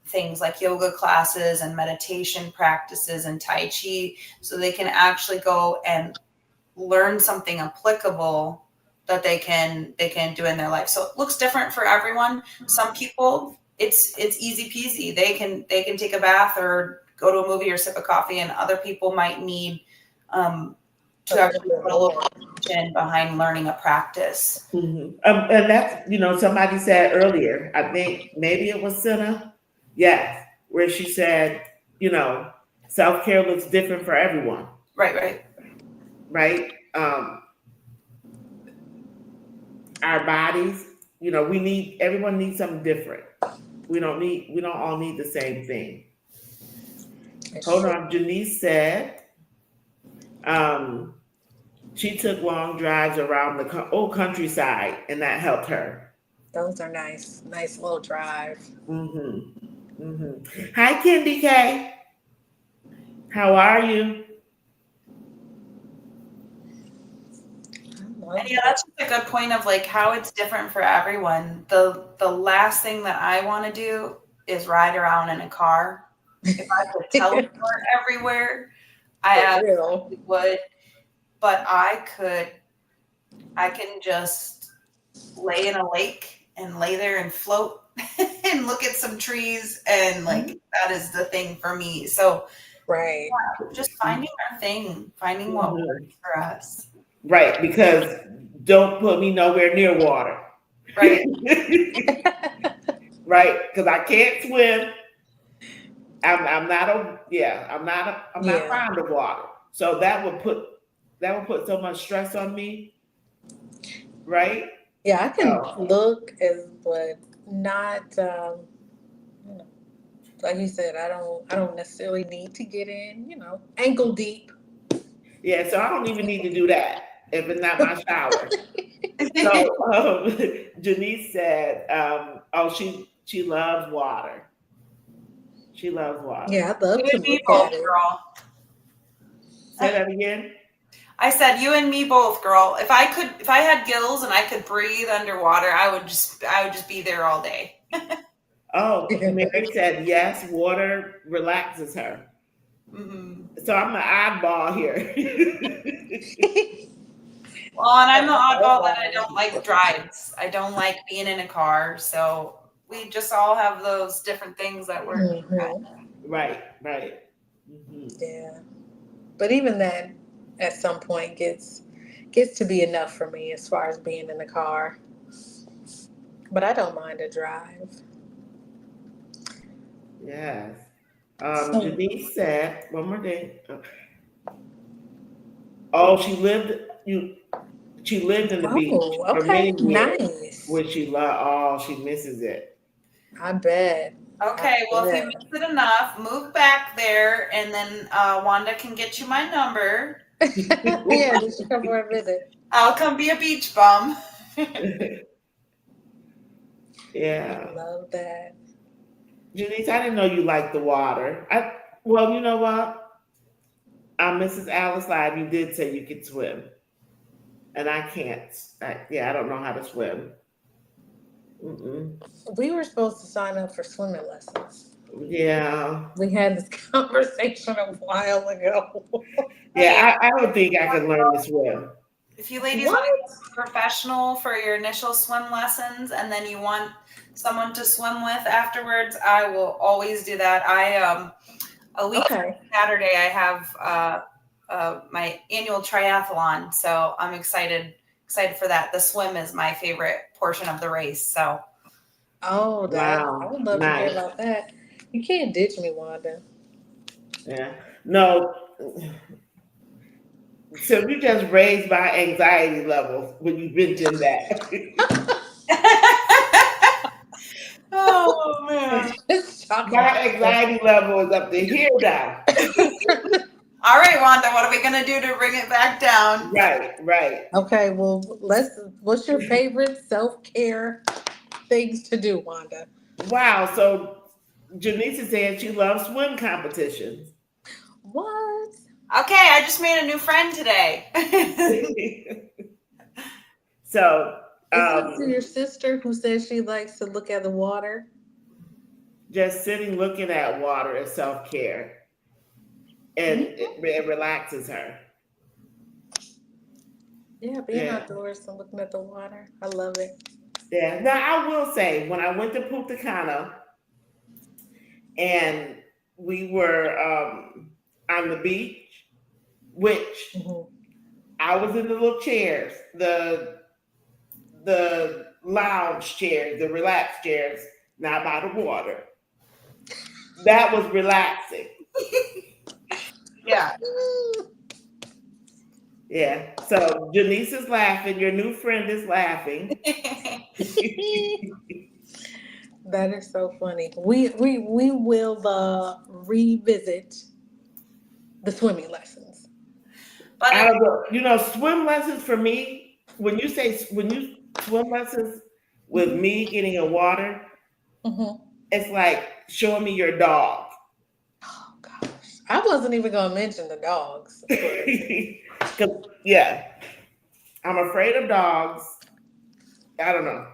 things like yoga classes and meditation practices and Tai Chi, so they can actually go and learn something applicable that they can do in their life. So it looks different for everyone. Some people, it's easy peasy. They can take a bath or go to a movie or sip a coffee, and other people might need to actually put a little attention behind learning a practice. And that's, somebody said earlier, I think maybe it was Senna, yes, where she said, self-care looks different for everyone. Right. Our bodies, everyone needs something different. We don't all need the same thing. Hold on. Janice said, she took long drives around the old countryside, and that helped her. Those are nice little drive. Hi, Kendi K. How are you? And yeah, that's just a good point of like how it's different for everyone. The last thing that I want to do is ride around in a car. If I could teleport everywhere, I absolutely would. But I can just lay in a lake and lay there and float and look at some trees, and like that is the thing for me. So just finding our thing, finding what works for us. Right, because don't put me nowhere near water. Right. Right, because I can't swim. I'm not fond of water. So that would put so much stress on me. Right? Yeah, I can look but not like you said, I don't necessarily need to get in, ankle deep. Yeah, so I don't even need to do that if it's not my shower. So Janice said, she loves water. She loves water. Yeah, I'd love to look at it. girl. Say that again. I said, you and me both, girl. If I had gills and I could breathe underwater, I would just be there all day. Oh, Mary said yes, water relaxes her. Mm-hmm. So I'm the oddball here. Well, and I'm the Oh, oddball that I don't like drives. I don't like being in a car. So we just all have those different things that we're. Mhm. Right, right. Hmm. Yeah. But even that at some point gets to be enough for me as far as being in the car. But I don't mind a drive. Yes. So, Janice said one more thing. Oh, she lived in the beach oh, for okay. many years, Nice. which she loved. Oh, she misses it. I bet. I Okay, well, if you bet. miss it enough, move back there, and then Wanda can get you my number. Yeah, just to come for a visit. I'll come be a beach bum. I Yeah. love that. Janice, I didn't know you liked the water. Well, you know what? Mrs. Alice Live, you did say you could swim. And I can't. I don't know how to swim. Mm-mm. We were supposed to sign up for swimming lessons. Yeah. We had this conversation a while ago. Hey, Yeah, I don't think I can learn to swim. if you ladies want What? to go professional for your initial swim lessons, and then you want someone to swim with afterwards, I will always do that. A week from Okay. Saturday, I have my annual triathlon, so I'm excited for that. The swim is my favorite portion of the race. So Oh, that I Wow. would love to hear Nice. about that. You can't ditch me, Wanda. Yeah. No. So you just raised my anxiety levels when you mentioned that. oh man. Just talking My about anxiety level is up to here now. it. All right, Wanda, what are we gonna do to bring it back down? Right, right. Okay, well, what's your favorite self-care things to do, Wanda? Wow. So Janice is saying she loves swim competitions. What? Okay, I just made a new friend today. So Isn't it um, your sister who says she likes to look at the water? just sitting looking at water is self care, and Mhm. it relaxes her. Yeah, being Yeah. outdoors and looking at the water. I love it. Yeah. Now I will say when I went to Punta Cana and we were on the beach, which Hmm. I was in the little chairs, the lounge chairs, the relaxed chairs, not by the water. That was relaxing. Yeah. Yeah. So Janice is laughing. Your new friend is laughing. That is so funny. We will revisit the swimming lessons. But I don't know. You know, swim lessons for me. When you swim lessons with Hmm. me getting in water, Hmm. it's like showing me your dog. Oh gosh, I wasn't even gonna mention the dogs, but 'Cause, yeah, I'm afraid of dogs. I don't know.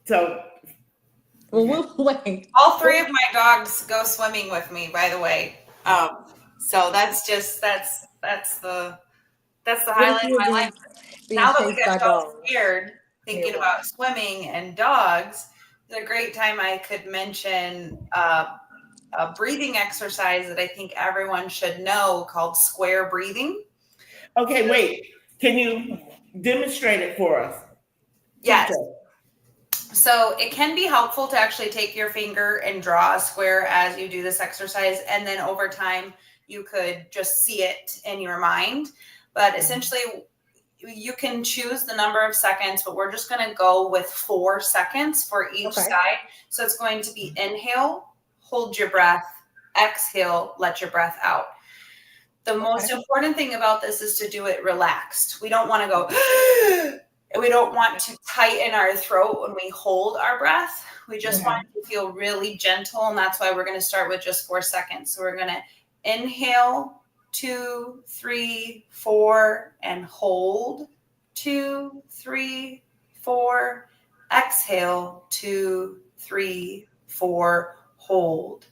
So well, yeah. we'll wait. all three of my dogs go swimming with me, by the way. So that's the What if highlight of you're my life. being Now that we chased get by y'all dogs scared near thinking water? about swimming and dogs, it's a great time I could mention a breathing exercise that I think everyone should know called square breathing. Okay, wait. Can you demonstrate it for us? Teach Yes. us. So it can be helpful to actually take your finger and draw a square as you do this exercise. And then over time, you could just see it in your mind. But essentially, you can choose the number of seconds, but we're just going to go with 4 seconds for each Okay. side. So it's going to be inhale, hold your breath, exhale, let your breath out. The most Okay. important thing about this is to do it relaxed. We don't want to go, we don't want to tighten our throat when we hold our breath. We just Okay. want it to feel really gentle. And that's why we're going to start with just 4 seconds. So we're going to inhale 2, 3, 4, and hold. 2, 3, 4. Exhale, 2, 3, 4. Hold.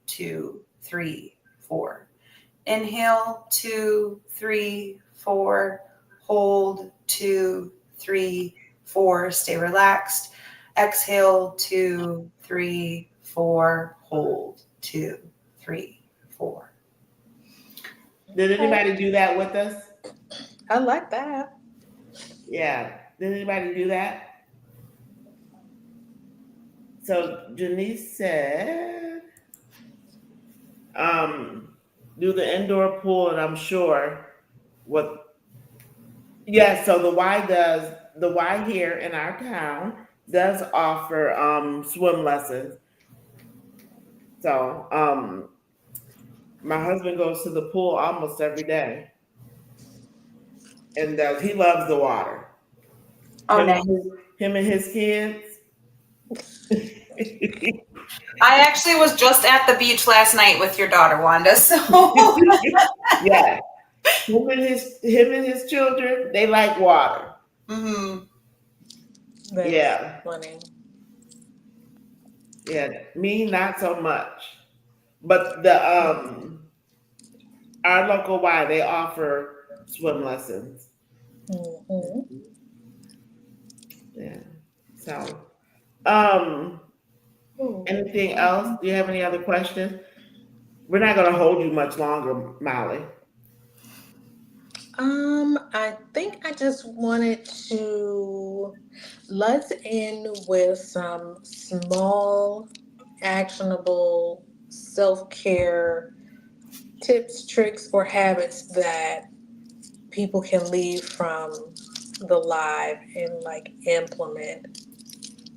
2, 3, 4. Inhale, 2, 3, 4. Hold, 2, 3, 4. Stay relaxed. Exhale, 2, 3, 4. Hold, 2, 3, 4. Did anybody do that with us? I like that. Yeah. Did anybody do that? So Janice said, do the indoor pool, and I'm sure what. Yeah. So the Y here in our town does offer swim lessons. So my husband goes to the pool almost every day, and he loves the water. Oh, nice. Him and his kids. I actually was just at the beach last night with your daughter, Wanda. So Yeah, him and his children, they like water. Mhm. That's Yeah, funny. yeah. Me, not so much. But the our local Y, they offer swim lessons. Mm-hmm. Yeah. So, um, anything else? Do you have any other questions? We're not going to hold you much longer, Molly. I think I just wanted to let's end with some small, actionable self-care tips, tricks, or habits that people can leave from the live and like implement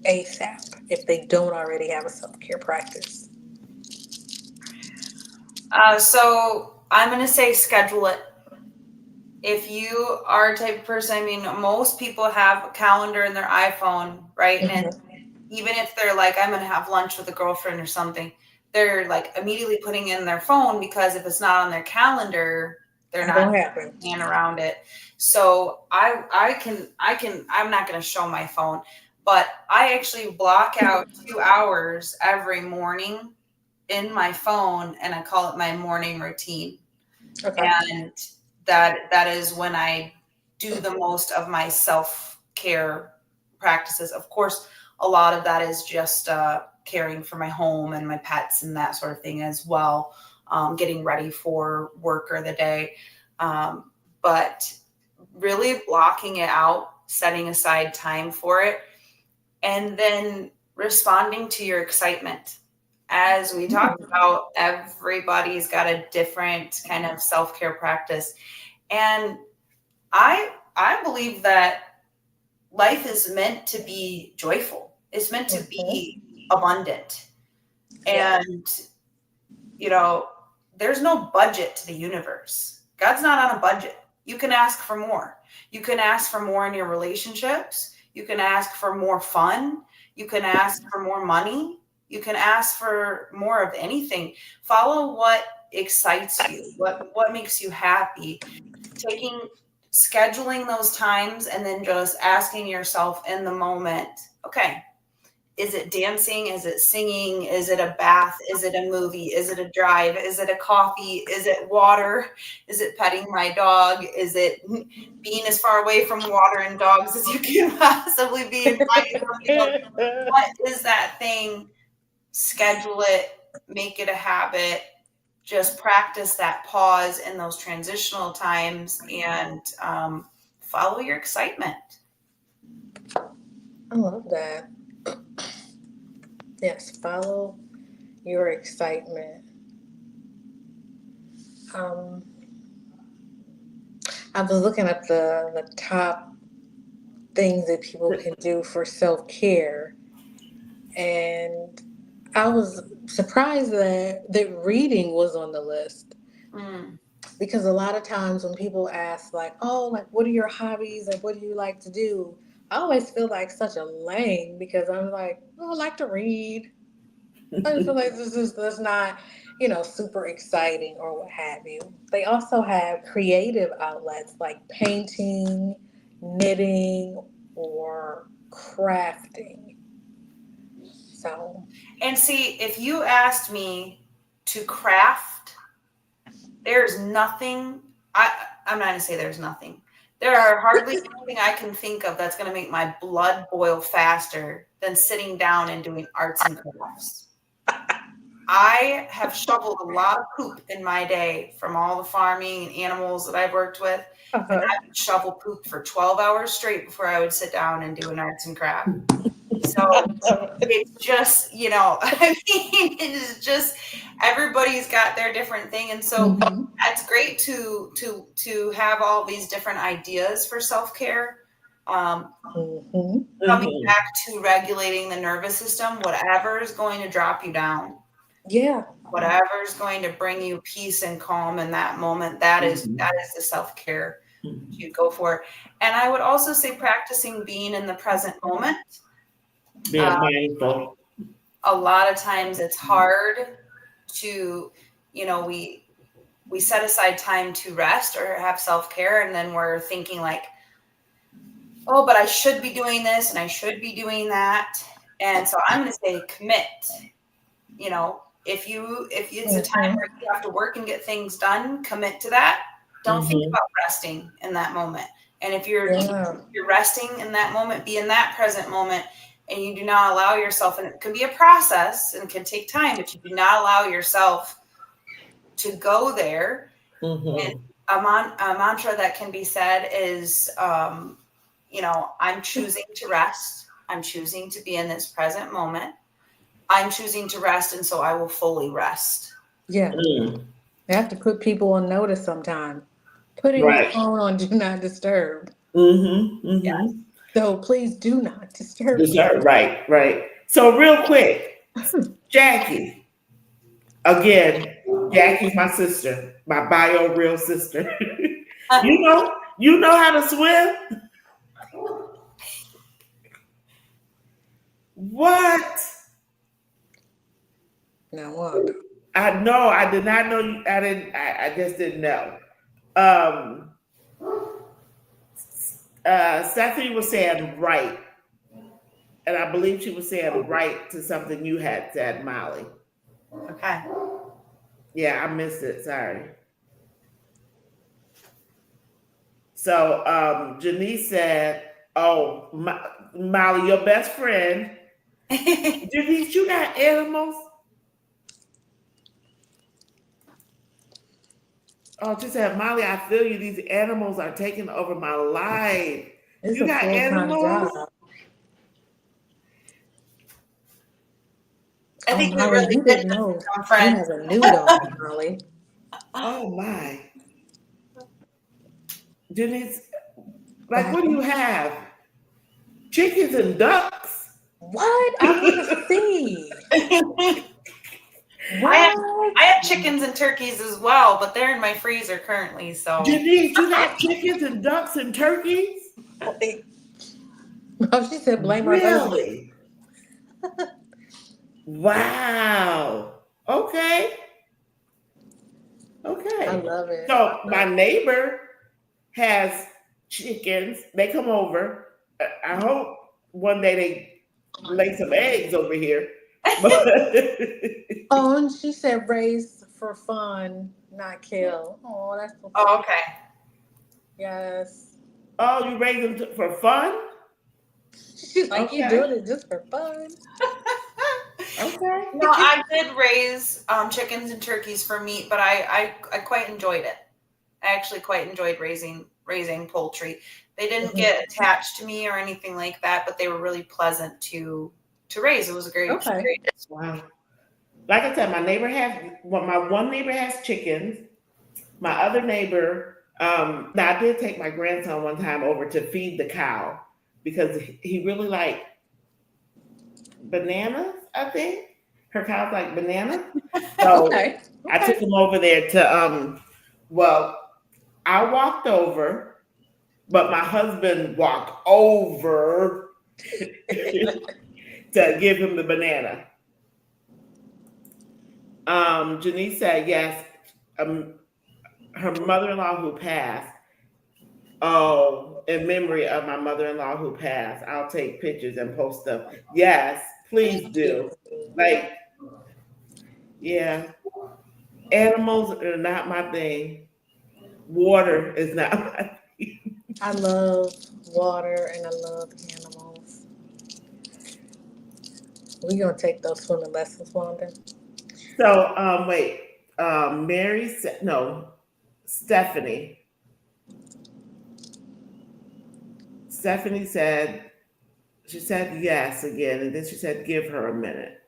ASAP if they don't already have a self-care practice. So I'm going to say schedule it. If you are a type of person, I mean, most people have a calendar in their iPhone, right? And Mhm. even if they're like, I'm going to have lunch with a girlfriend or something, they're like immediately putting in their phone because if it's not on their calendar, they're It not don't happen. plan around it. So I'm not going to show my phone, but I actually block out 2 hours every morning in my phone and I call it my morning routine. Okay. And that is when I do the most of my self-care practices. Of course, a lot of that is just caring for my home and my pets and that sort of thing as well, getting ready for work or the day. But really blocking it out, setting aside time for it, and then responding to your excitement. As we talked about, everybody's got a different kind of self-care practice. And I believe that life is meant to be joyful. It's meant to Mhm. be abundant. Yeah. And you know, there's no budget to the universe. God's not on a budget. You can ask for more. You can ask for more in your relationships. You can ask for more fun. You can ask for more money. You can ask for more of anything. Follow what excites you, what makes you happy. Taking scheduling those times and then just asking yourself in the moment, okay, is it dancing? Is it singing? Is it a bath? Is it a movie? Is it a drive? Is it a coffee? Is it water? Is it petting my dog? Is it being as far away from water and dogs as you can possibly be and finding something else? What is that thing? Schedule it, make it a habit. Just practice that pause in those transitional times and follow your excitement. I love that. Yes, follow your excitement. Um, I was looking at the top things that people can do for self care, and I was surprised that reading was on the list Mm. because a lot of times when people ask like, "Oh, like what are your hobbies? Like what do you like to do?" I always feel like such a lame because I'm like, "Oh, I like to read." I just feel like this is that's not. super exciting or what have you. They also have creative outlets like painting, knitting, or crafting. So, And see, if you asked me to craft, there's nothing. I'm not gonna say there's nothing. There are hardly anything I can think of that's gonna make my blood boil faster than sitting down and doing arts and crafts. I have shoveled a lot of poop in my day from all the farming and animals that I've worked with, and I would shovel poop for 12 hours straight before I would sit down and do an arts and craft. So it's just, I mean, it is just everybody's got their different thing, and so it's great to have all these different ideas for self-care. Coming back to regulating the nervous system, whatever is going to drop you down. Yeah. Whatever is going to bring you peace and calm in that moment, that is the self-care you go for. And I would also say practicing being in the present moment. Being mindful. A lot of times it's hard to, we set aside time to rest or have self-care, and then we're thinking like, oh, but I should be doing this and I should be doing that. And so I'm going to say commit. If it's a time where you have to work and get things done, commit to that. Don't think about resting in that moment. And if you're resting in that moment, be in that present moment, and you do not allow yourself, and it can be a process and can take time, but you do not allow yourself to go there. And a mantra that can be said is, I'm choosing to rest. I'm choosing to be in this present moment. I'm choosing to rest, and so I will fully rest. Yeah. You have to put people on notice sometime. Putting your phone on do not disturb. Yes. So please do not disturb. Right. So real quick, Jackie. Again, Jackie's my sister, my bio real sister. You know how to swim? What? Now what? I know. I did not know. I just didn't know. Stephanie was saying right, and I believe she was saying right to something you had said, Molly. Okay. Yeah, I missed it. Sorry. So Janice said, "Oh, Molly, your best friend." Janice, you got animals? Oh, she said, Molly, I feel you. These animals are taking over my life. It's you a got full-time animals? job. I think we Molly, really you did didn't know become you friends. have a new dog, Molly. Oh my. Janice, like, what do you have? Chickens and ducks? What? I want to see. I have chickens and turkeys as well, but they're in my freezer currently. So Janice, you got chickens and ducks and turkeys? Oh, she said blame her husband. Really? Wow. Okay. I love it. So my neighbor has chickens. They come over. I hope one day they lay some eggs over here. Oh, and she said raise for fun, not kill. Oh, that's so oh, okay. Yes. Oh, you raise them for fun? She's like, you doing it just for fun? Okay. No, I did raise chickens and turkeys for meat, but I quite enjoyed it. I actually quite enjoyed raising poultry. They didn't get attached to me or anything like that, but they were really pleasant to raise. It was a great. Okay. Wow. Like I said, my one neighbor has chickens. My other neighbor, now I did take my grandson one time over to feed the cow because he really liked bananas, I think. Her cow's like bananas. So Okay. I took him over there to I walked over, but my husband walked over to give him the banana. Janice said yes. Um, her mother-in-law who passed. Oh, in memory of my mother-in-law who passed, I'll take pictures and post them. Yes, please Thank you. do. Like, yeah, animals are not my thing. Water is not my thing. I love water and I love animals. We're gonna take those swimming lessons, Wanda. So, wait. Mary said no. Stephanie. Stephanie said she said yes again, and then she said give her a minute.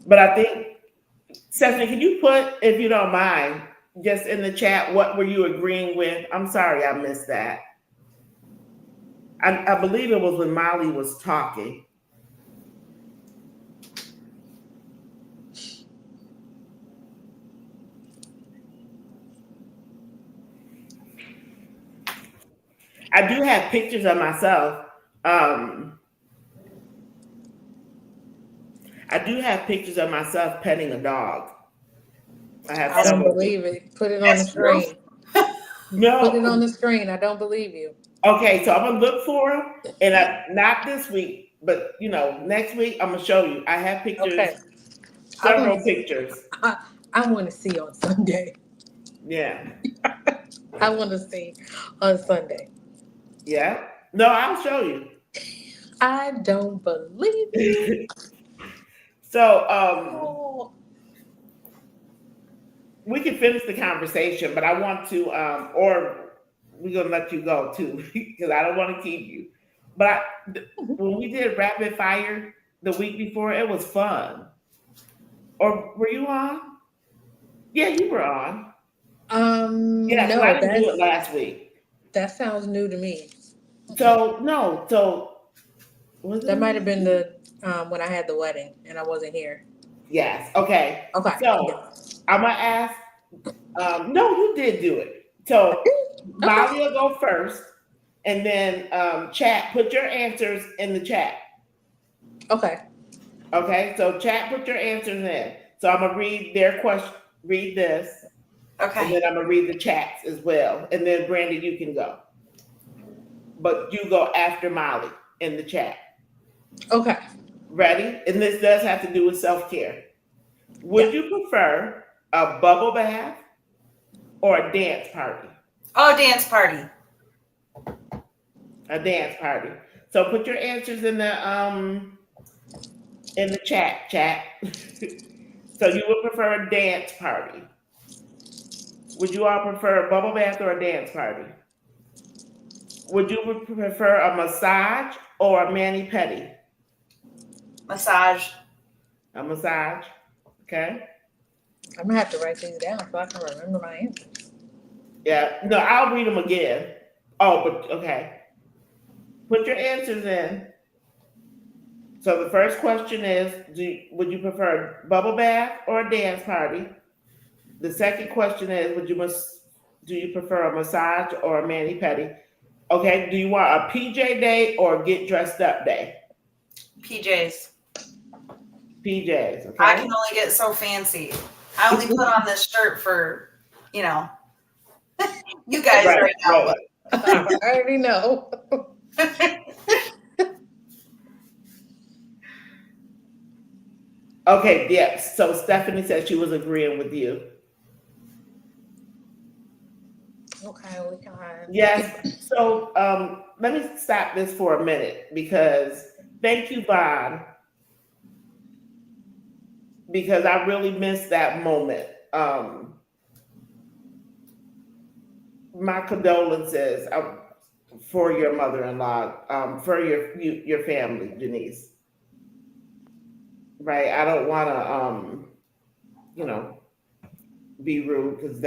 But I think Stephanie, can you put, if you don't mind, just in the chat, what were you agreeing with? I'm sorry I missed that. I believe it was when Molly was talking. I do have pictures of myself. Um, I do have pictures of myself petting a dog. I have I don't several believe pictures. it. Put it on the That's true. screen. Put it on No, the screen. I don't believe you. okay, so I'm gonna look for them, and not this week, but next week I'm gonna show you. I have pictures, Okay. I several want to. pictures. I want to see on Sunday. Yeah, I want to see on Sunday. yeah. No, I'll show I don't believe you. you. So, Oh, we can finish the conversation, but I want to, or we're gonna let you go too, because I don't want to keep you. But when we did rapid fire the week before, it was fun. Or were you on? Yeah, you were on. Yeah, because I no, didn't do it last week. that sounds new to me. So no, so was it That a might have week? been the when I had the wedding and I wasn't here. Yes. Okay. Okay. So I'm gonna ask. No, you did do it. So Okay. Molly will go first, and then chat. Put your answers in the chat. Okay. Okay. So chat. Put your answers in. So I'm gonna read their question. Read this, and Okay. then I'm gonna read the chats as well. And then Brandy, you can go, but you go after Molly in the chat. Okay. Ready? And this does have to do with self care. Yeah. Would you prefer a bubble bath or a dance party? Oh, dance party. A dance party. So put your answers in the chat. So you would prefer a dance party. Would you all prefer a bubble bath or a dance party? Would you prefer a massage or a mani pedi? Massage. A massage. Okay. I'm gonna have to write these down so I can remember my answers. Yeah. No, I'll read them again. Oh, but okay. Put your answers in. So the first question is, would you prefer a bubble bath or a dance party? The second question is, do you prefer a massage or a mani pedi? Okay, do you want a PJ day or get dressed up day? PJs. PJs, I okay? can only get so fancy. I only put on this shirt for, you guys right now. Right. I already know. Okay, yes. So Stephanie said she was agreeing with you. Okay, we can. Yes. So let me stop this for a minute because thank you, Vaughn, because I really missed that moment. My condolences for your mother-in-law, for your family, Denise. Right? I don't want to, be rude because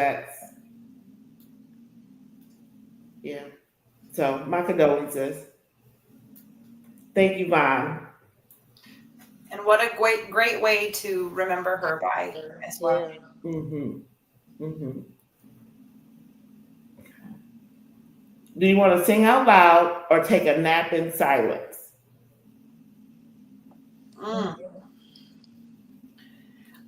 yeah. So my condolences. Thank you, Vaughn. And what a great way to remember her by as well. Yeah. Mm-hmm. Mm-hmm. Do you want to sing out loud or take a nap in silence? Mm.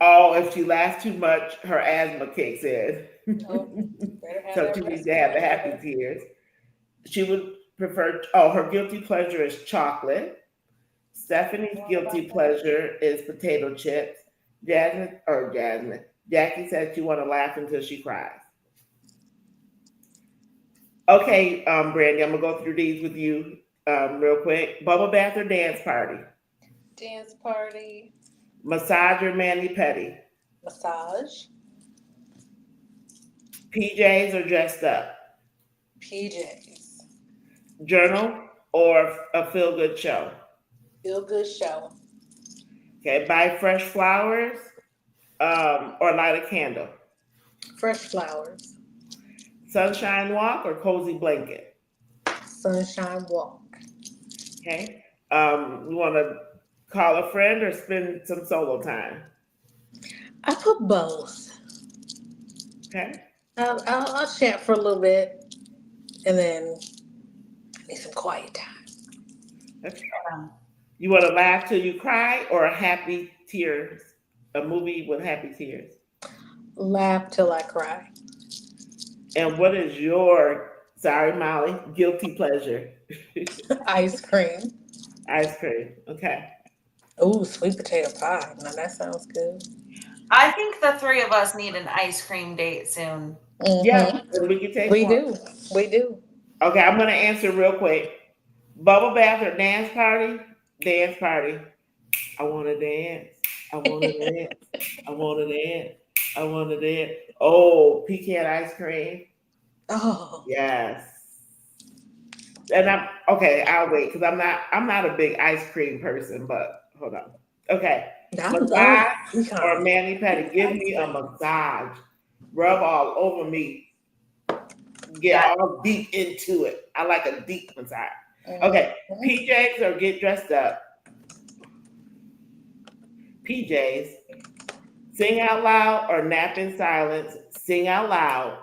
Oh, if she laughs too much, her asthma kicks in. Nope. Better have So that she needs to have the respirator. happy tears. She would prefer, oh, her guilty pleasure is chocolate. Stephanie's What about guilty that? pleasure is potato chips. Jasmine. Jackie said she want to laugh until she cries. Okay, Brandy, I'm gonna go through these with you real quick. Bubble bath or dance party? Dance party, Massage or mani pedi? massage, PJs or dressed up? PJs, Journal or a feel good show? feel good show, Okay, buy fresh flowers or light a candle? fresh flowers, Sunshine walk or cozy blanket? sunshine walk. Okay. You want to call a friend or spend some solo time? I put both. Okay. I'll chat for a little bit and then I need some quiet time. Okay. Um, You want to laugh till you cry or a happy tears? A movie with happy tears. Laugh till I cry. And what is your, sorry, Molly, guilty pleasure? Ice cream. Ice cream. Okay. Ooh, sweet potato pie. Now that sounds good. I think the three of us need an ice cream date soon. Yeah, Mm-hmm. and we can take We one. do. We do. Okay, I'm going to answer real quick. Bubble bath or dance party? Dance party. I want to dance. I want to dance. I want to dance. I want to dance. Oh, pecan ice cream. Oh, Yes. And I'm okay. I'll wait because I'm not a big ice cream person. But hold on. Okay, I love massage or pecan mani pedi? Give ice me a cream. massage. Rub all over me. Get Got all deep into it. I like a deep massage. Okay, Mhm. PJs or get dressed up. PJs. Sing out loud or nap in silence. Sing out loud.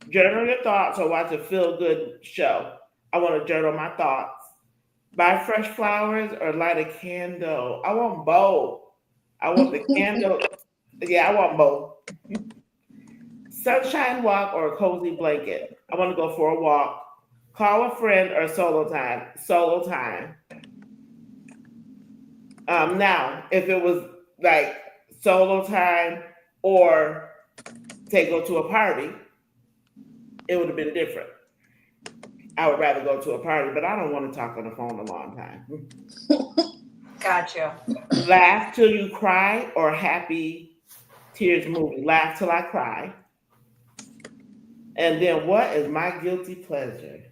Journal your thoughts or watch a feel good show. I want to journal my thoughts. Buy fresh flowers or light a candle. I want both. I want the candle. Yeah, I want both. Sunshine walk or a cozy blanket. I want to go for a walk. Call a friend or solo time. Solo time. Now, if it was like solo time or say go to a party, it would have been different. I would rather go to a party, but I don't want to talk on the phone a long time. you. Laugh till you cry or happy tears movie. Laugh till I cry. And then what is my guilty pleasure?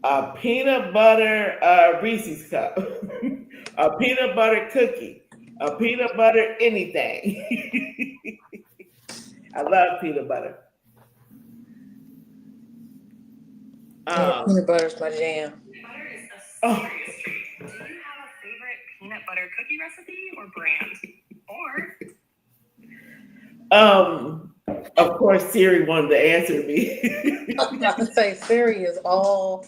A peanut butter Reese's cup, a peanut butter cookie, a peanut butter anything. I love peanut butter. Yeah, Um, peanut butter's my jam. Butter is a oh, serious treat. Do you have a favorite peanut butter cookie recipe or brand? of course, Siri wanted to answer me. I was about to say Siri is all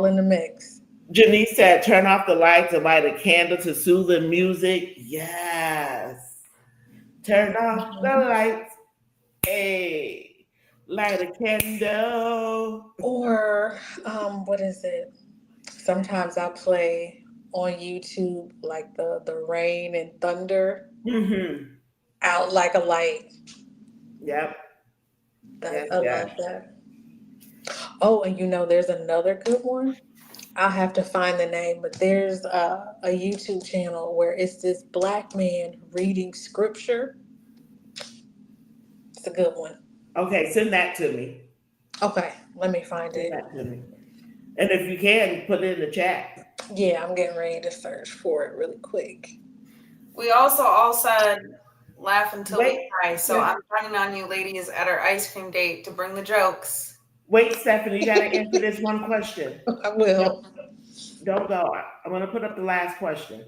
in the mix. Janice said, turn off the lights and light a candle to soothing music. Yes. Turn off the Mhm. lights. Hey, light a candle. Or what is it? Sometimes I'll play on YouTube like the rain and thunder Mm-hmm. out like a light. Yep. That Yes, I love yes. that. Oh, and there's another good one. I'll have to find the name, but there's a YouTube channel where it's this black man reading scripture. It's a good one. Okay, send that to me. Okay, let me find Send it. that to me. And if you can, put it in the chat. Yeah, I'm getting ready to search for it really quick. We also all said laugh until we Wait, cry. So I'm counting on you ladies at our ice cream date to bring the jokes. wait, Stephanie, you got to answer this one question. I will. Don't go. I'm going to put up the last question.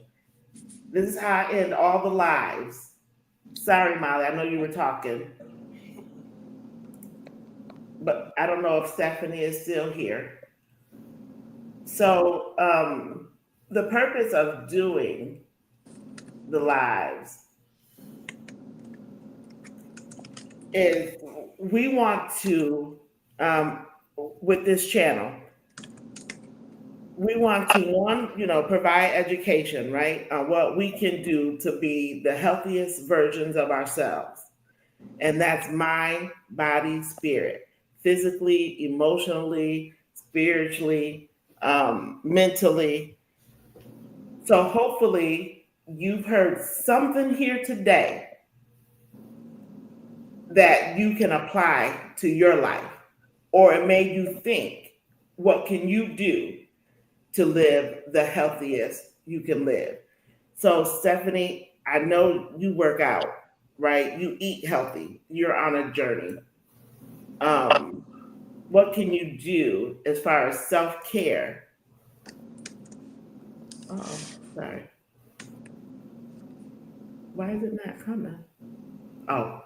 This is how I end all the lives. Sorry, Molly, I know you were talking, but I don't know if Stephanie is still here. So, the purpose of doing the lives is we want to, with this channel, we want to provide education, right, on what we can do to be the healthiest versions of ourselves, and that's mind, body, spirit, physically, emotionally, spiritually, mentally. So hopefully you've heard something here today that you can apply to your life, or it made you think, what can you do to live the healthiest you can live? So, Stephanie, I know you work out, right? You eat healthy. You're on a journey. Um, what can you do as far as self care? Oh, sorry. Why is it not coming? Oh,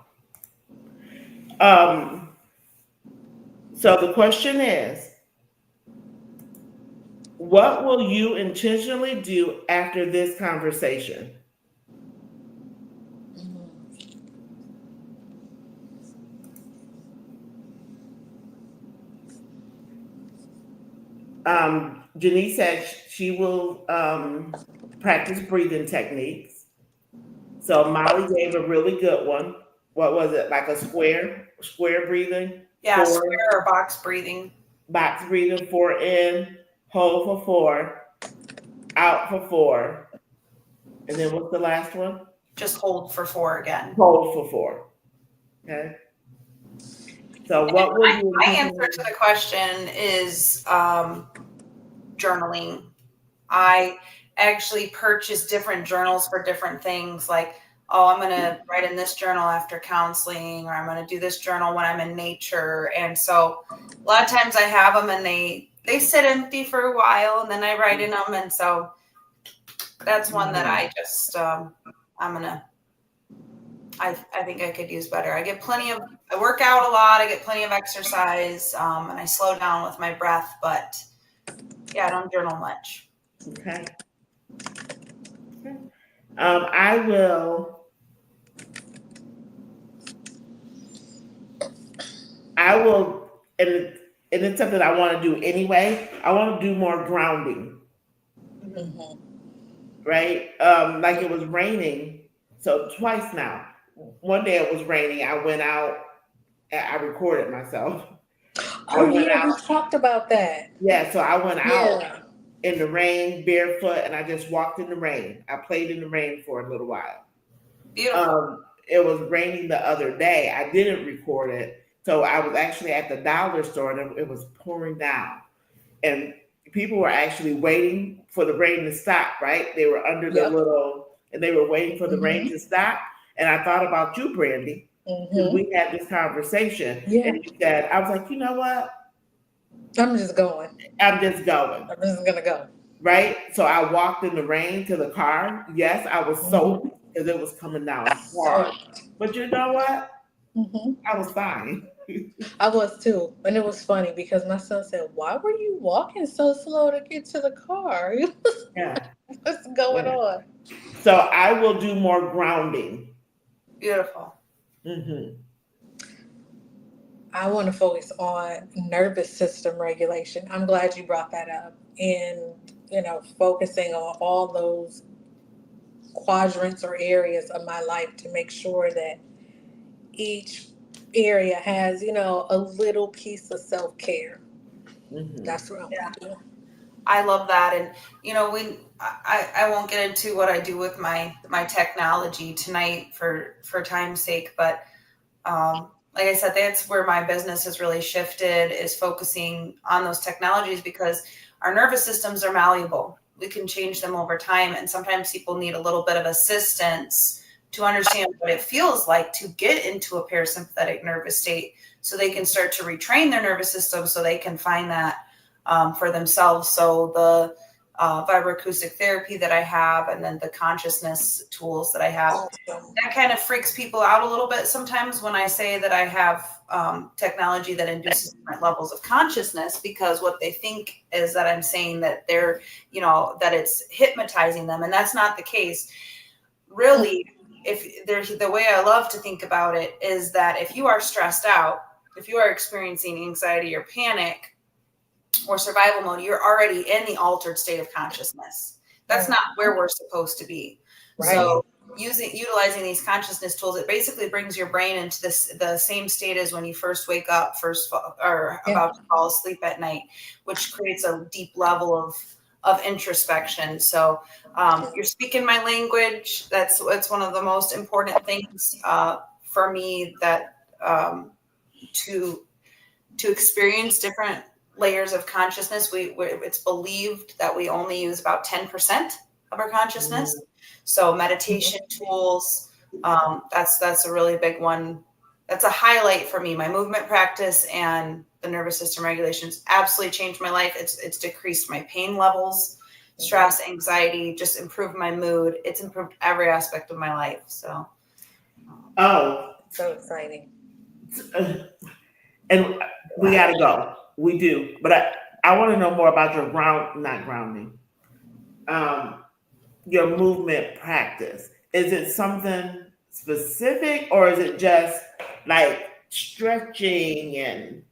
um, so the question is, what will you intentionally do after this conversation? Janice said she will practice breathing techniques. So Molly gave a really good one. What was it? Like a square breathing? Yeah, Four, square or box breathing. box breathing, 4 in, hold for 4, out for 4. And then what's the last one? Just hold for 4 again. Hold for 4. Okay. So what will you My answer to the question is journaling. I actually purchase different journals for different things. Like, oh, I'm going to write in this journal after counseling, or I'm going to do this journal when I'm in nature. And so a lot of times I have them and they sit empty for a while, and then I write in them. And so that's one that I just, I think I could use better. I work out a lot. I get plenty of exercise, and I slow down with my breath, but yeah, I don't journal much. Okay. I will, and it's something I want to do anyway. I want to do more grounding, right? Like it was raining, so twice now. One day it was raining. I went out. I recorded myself. Oh yeah, we talked about that. Yeah, so I went out Yeah. in the rain barefoot, and I just walked in the rain. I played in the rain for a little while. Beautiful. It was raining the other day. I didn't record it. So I was actually at the dollar store and it was pouring down. And people were actually waiting for the rain to stop, right? They were under the and they were waiting for the rain to stop. And I thought about you, Brandy, because we had this conversation. Yeah. And you said, I was like, you know what? I'm just going. I'm just going. I'm just going to go. Right? So I walked in the rain to the car. Yes, I was soaked because it was coming down hard. But you know what? I was fine. I was too. And it was funny because my son said, why were you walking so slow to get to the car? Yeah. What's going on? So I will do more grounding. Beautiful. I want to focus on nervous system regulation. I'm glad you brought that up. And, focusing on all those quadrants or areas of my life to make sure that each area has, a little piece of self-care. That's what I'm going to do. I love that. And, I won't get into what I do with my technology tonight for time's sake, but, like I said, that's where my business has really shifted, is focusing on those technologies, because our nervous systems are malleable. We can change them over time. And sometimes people need a little bit of assistance to understand what it feels like to get into a parasympathetic nervous state, so they can start to retrain their nervous system, so they can find that for themselves. So the vibroacoustic therapy that I have, and then the consciousness tools that I have, that kind of freaks people out a little bit sometimes when I say that I have technology that induces different levels of consciousness, because what they think is that I'm saying that they're, that it's hypnotizing them. And that's not the case. Really, if there's the way I love to think about it is that if you are stressed out, if you are experiencing anxiety or panic or survival mode, you're already in the altered state of consciousness. That's not where we're supposed to be. Right. So utilizing these consciousness tools, it basically brings your brain into the same state as when you first wake up, about to fall asleep at night, which creates a deep level of introspection. So you're speaking my language. That's one of the most important things for me, that to experience different layers of consciousness. It's believed that we only use about 10% of our consciousness. So meditation tools, that's a really big one. That's a highlight for me. My movement practice and the nervous system regulations absolutely changed my life. It's decreased my pain levels, stress, anxiety, just improved my mood. It's improved every aspect of my life. So. Oh, So exciting. and we gotta go. We do, but I want to know more about your not grounding, your movement practice. Is it something specific, or is it just like stretching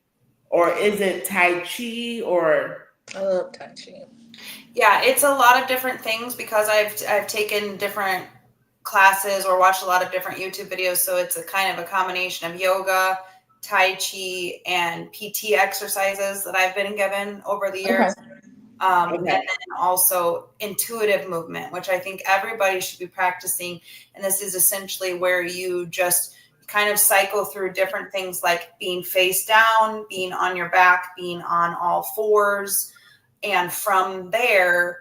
or is it Tai Chi or? I love Tai Chi. Yeah, it's a lot of different things because I've taken different classes or watched a lot of different YouTube videos. So it's a kind of a combination of yoga, Tai Chi, and PT exercises that I've been given over the years. And then also intuitive movement, which I think everybody should be practicing. And this is essentially where you just kind of cycle through different things like being face down, being on your back, being on all fours. And from there,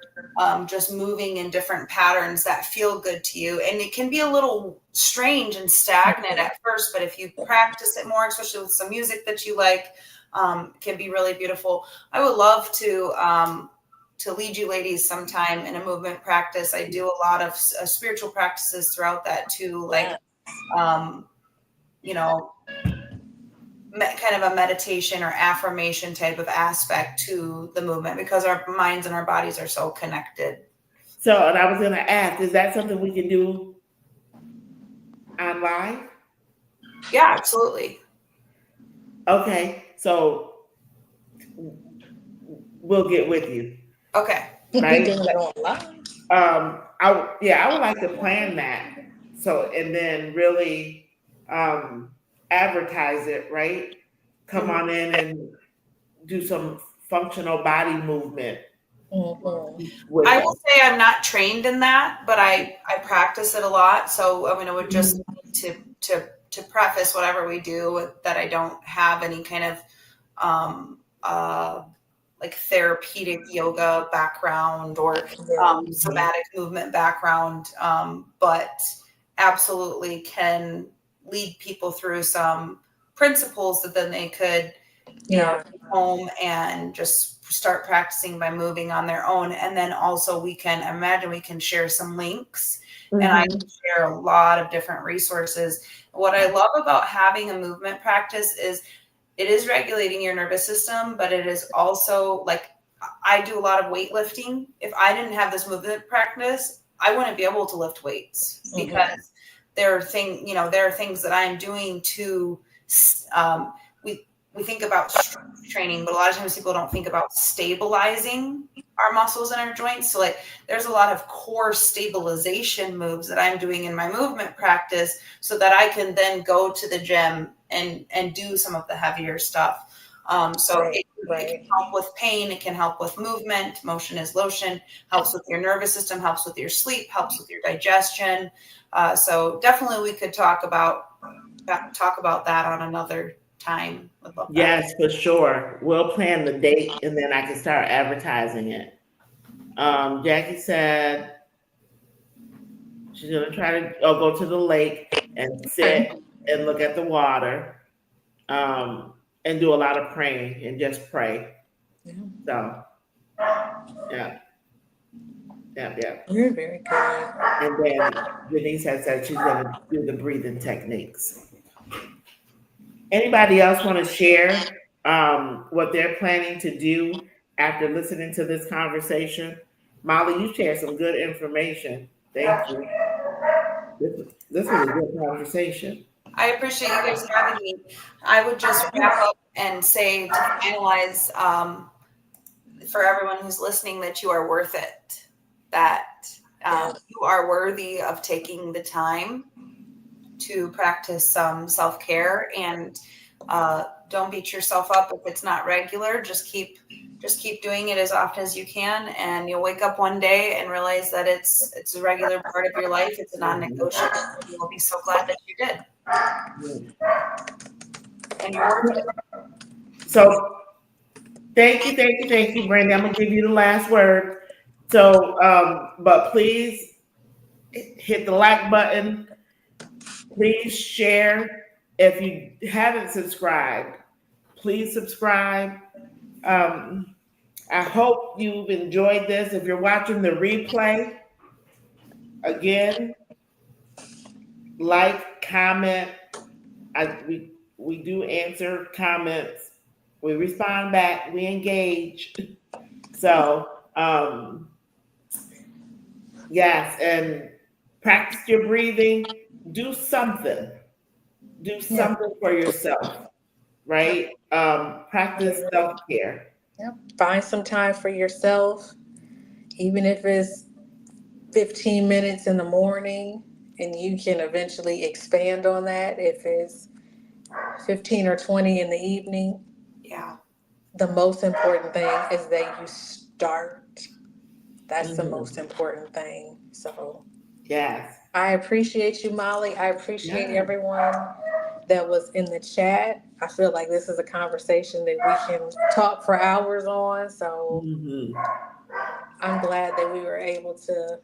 just moving in different patterns that feel good to you. And it can be a little strange and stagnant at first, but if you practice it more, especially with some music that you like, it can be really beautiful. I would love to lead you ladies sometime in a movement practice. I do a lot of spiritual practices throughout that too, like, kind of a meditation or affirmation type of aspect to the movement because our minds and our bodies are so connected. So, and I was going to ask, is that something we can do online? Yeah, absolutely. Okay, so we'll get with you. Okay. Right? Doing it online. I would like to plan that. So, and then really advertise it, right? Come on in and do some functional body movement. I will say I'm not trained in that, but I practice it a lot. So I mean, I would just to preface whatever we do with that I don't have any kind of like therapeutic yoga background or somatic movement background, but absolutely can lead people through some principles that then they could, go home and just start practicing by moving on their own. And then also we can share some links and I can share a lot of different resources. What I love about having a movement practice is it is regulating your nervous system, but it is also like I do a lot of weightlifting. If I didn't have this movement practice, I wouldn't be able to lift weights because there are things that I'm doing to we think about strength training, but a lot of times people don't think about stabilizing our muscles and our joints. So like there's a lot of core stabilization moves that I'm doing in my movement practice so that I can then go to the gym and do some of the heavier stuff. It can help with pain. It can help with movement. Motion is lotion, helps with your nervous system, helps with your sleep, helps with your digestion. So definitely we could talk about that on another time. Yes, for sure. We'll plan the date and then I can start advertising it. Jackie said she's going to try to go to the lake and sit and look at the water and do a lot of praying and just pray. So, yeah. You're very good. And then Denise has said she's going to do the breathing techniques. Anybody else want to share what they're planning to do after listening to this conversation? Molly, you shared some good information. Thank you. This was a good conversation. I appreciate you guys having me. I would just wrap up and say to finalize, for everyone who's listening, that you are worth it. That you are worthy of taking the time to practice some self-care, and don't beat yourself up if it's not regular. Just keep doing it as often as you can, and you'll wake up one day and realize that it's a regular part of your life. It's a non-negotiable. You'll be so glad that you did, and you're worth it. So thank you, Brandy. I'm gonna give you the last word. So, but please hit the like button. Please share. If you haven't subscribed, please subscribe. I hope you've enjoyed this. If you're watching the replay, again, like, comment. We do answer comments. We respond back. We engage. So yes, and practice your breathing. Do something. Do something for yourself, right? Practice self-care. Yep. Find some time for yourself, even if it's 15 minutes in the morning, and you can eventually expand on that if it's 15 or 20 in the evening. Yeah. The most important thing is that you start. That's the Mhm. most important thing. So Yes. I appreciate you, Molly. I appreciate Yeah. everyone that was in the chat. I feel like this is a conversation that we can talk for hours on. So Mhm. I'm glad that we were able to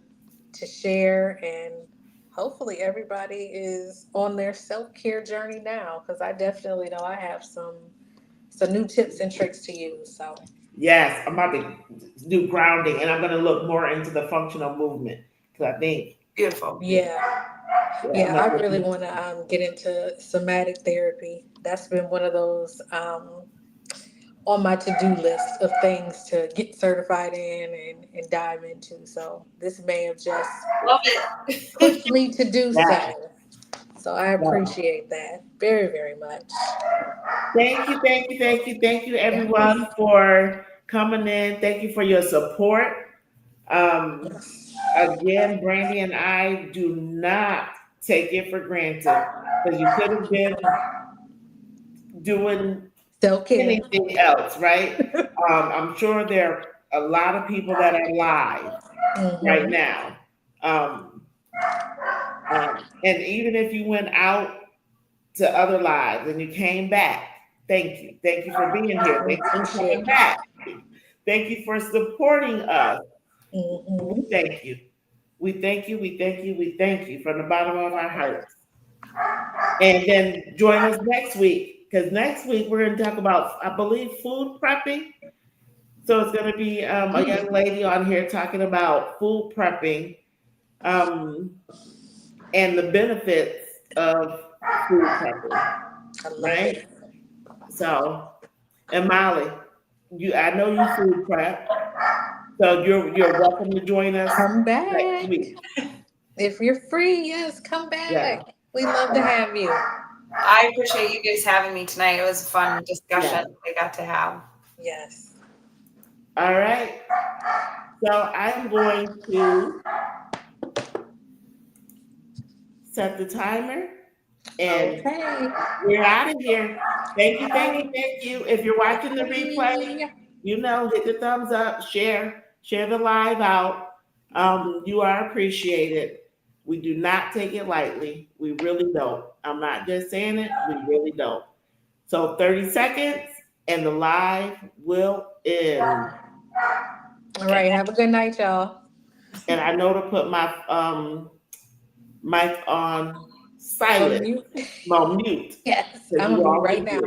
share, and hopefully everybody is on their self-care journey now, because I definitely know I have some new tips and tricks to use. So Yes, I'm about to do grounding, and I'm going to look more into the functional movement because I think Beautiful. yeah, I'm I gonna really look- want to get into somatic therapy. That's been one of those on my to-do list of things to get certified in and dive into. So this may have just Love it. pushed me to do Yeah. so. So I Yeah. appreciate that very, very much. Thank you, everyone, for coming in. Thank you for your support. Um, again, Brandy and I do not take it for granted because you could have been doing Self-care. anything else, right? I'm sure there are a lot of people that are live right Mm-hmm. now. Um, and even if you went out to other lives and you came back, thank you. Thank you for being here. We Thank you for appreciate coming back. Thank you for supporting us. it. We Mm-hmm. thank you. We thank you from the bottom of our hearts. And then join us next week, because next week we're going to talk about, I believe, food prepping. So it's going to be a young lady on here talking about food prepping and the benefits of food prepping, I love right? it. So, and Molly, I know you food prep, so you're welcome to join us Come next back. week. If you're free, yes, come Yeah, back. We love to have you. I appreciate you guys having me tonight. It was a fun discussion yeah. we got to have. Yes. All right. So I'm going to set the timer and Okay. we're out of here. Thank you. If you're watching the replay, hit the thumbs up, share the live out. You are appreciated. We do not take it lightly. We really don't. I'm not just saying it. We really don't. So 30 seconds and the live will end. All right. Have a good night, y'all. And I know to put my mic on On silent, mute. on mute, Yes. because I'm you gonna mute all right can now.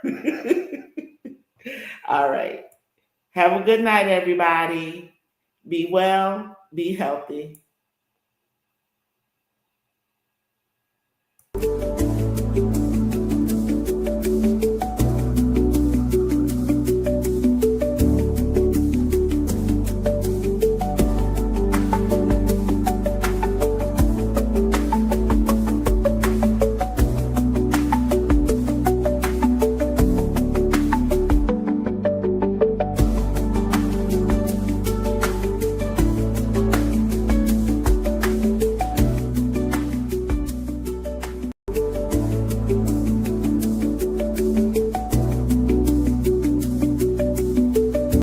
hear me. All right. Have a good night, everybody. Be well, be healthy.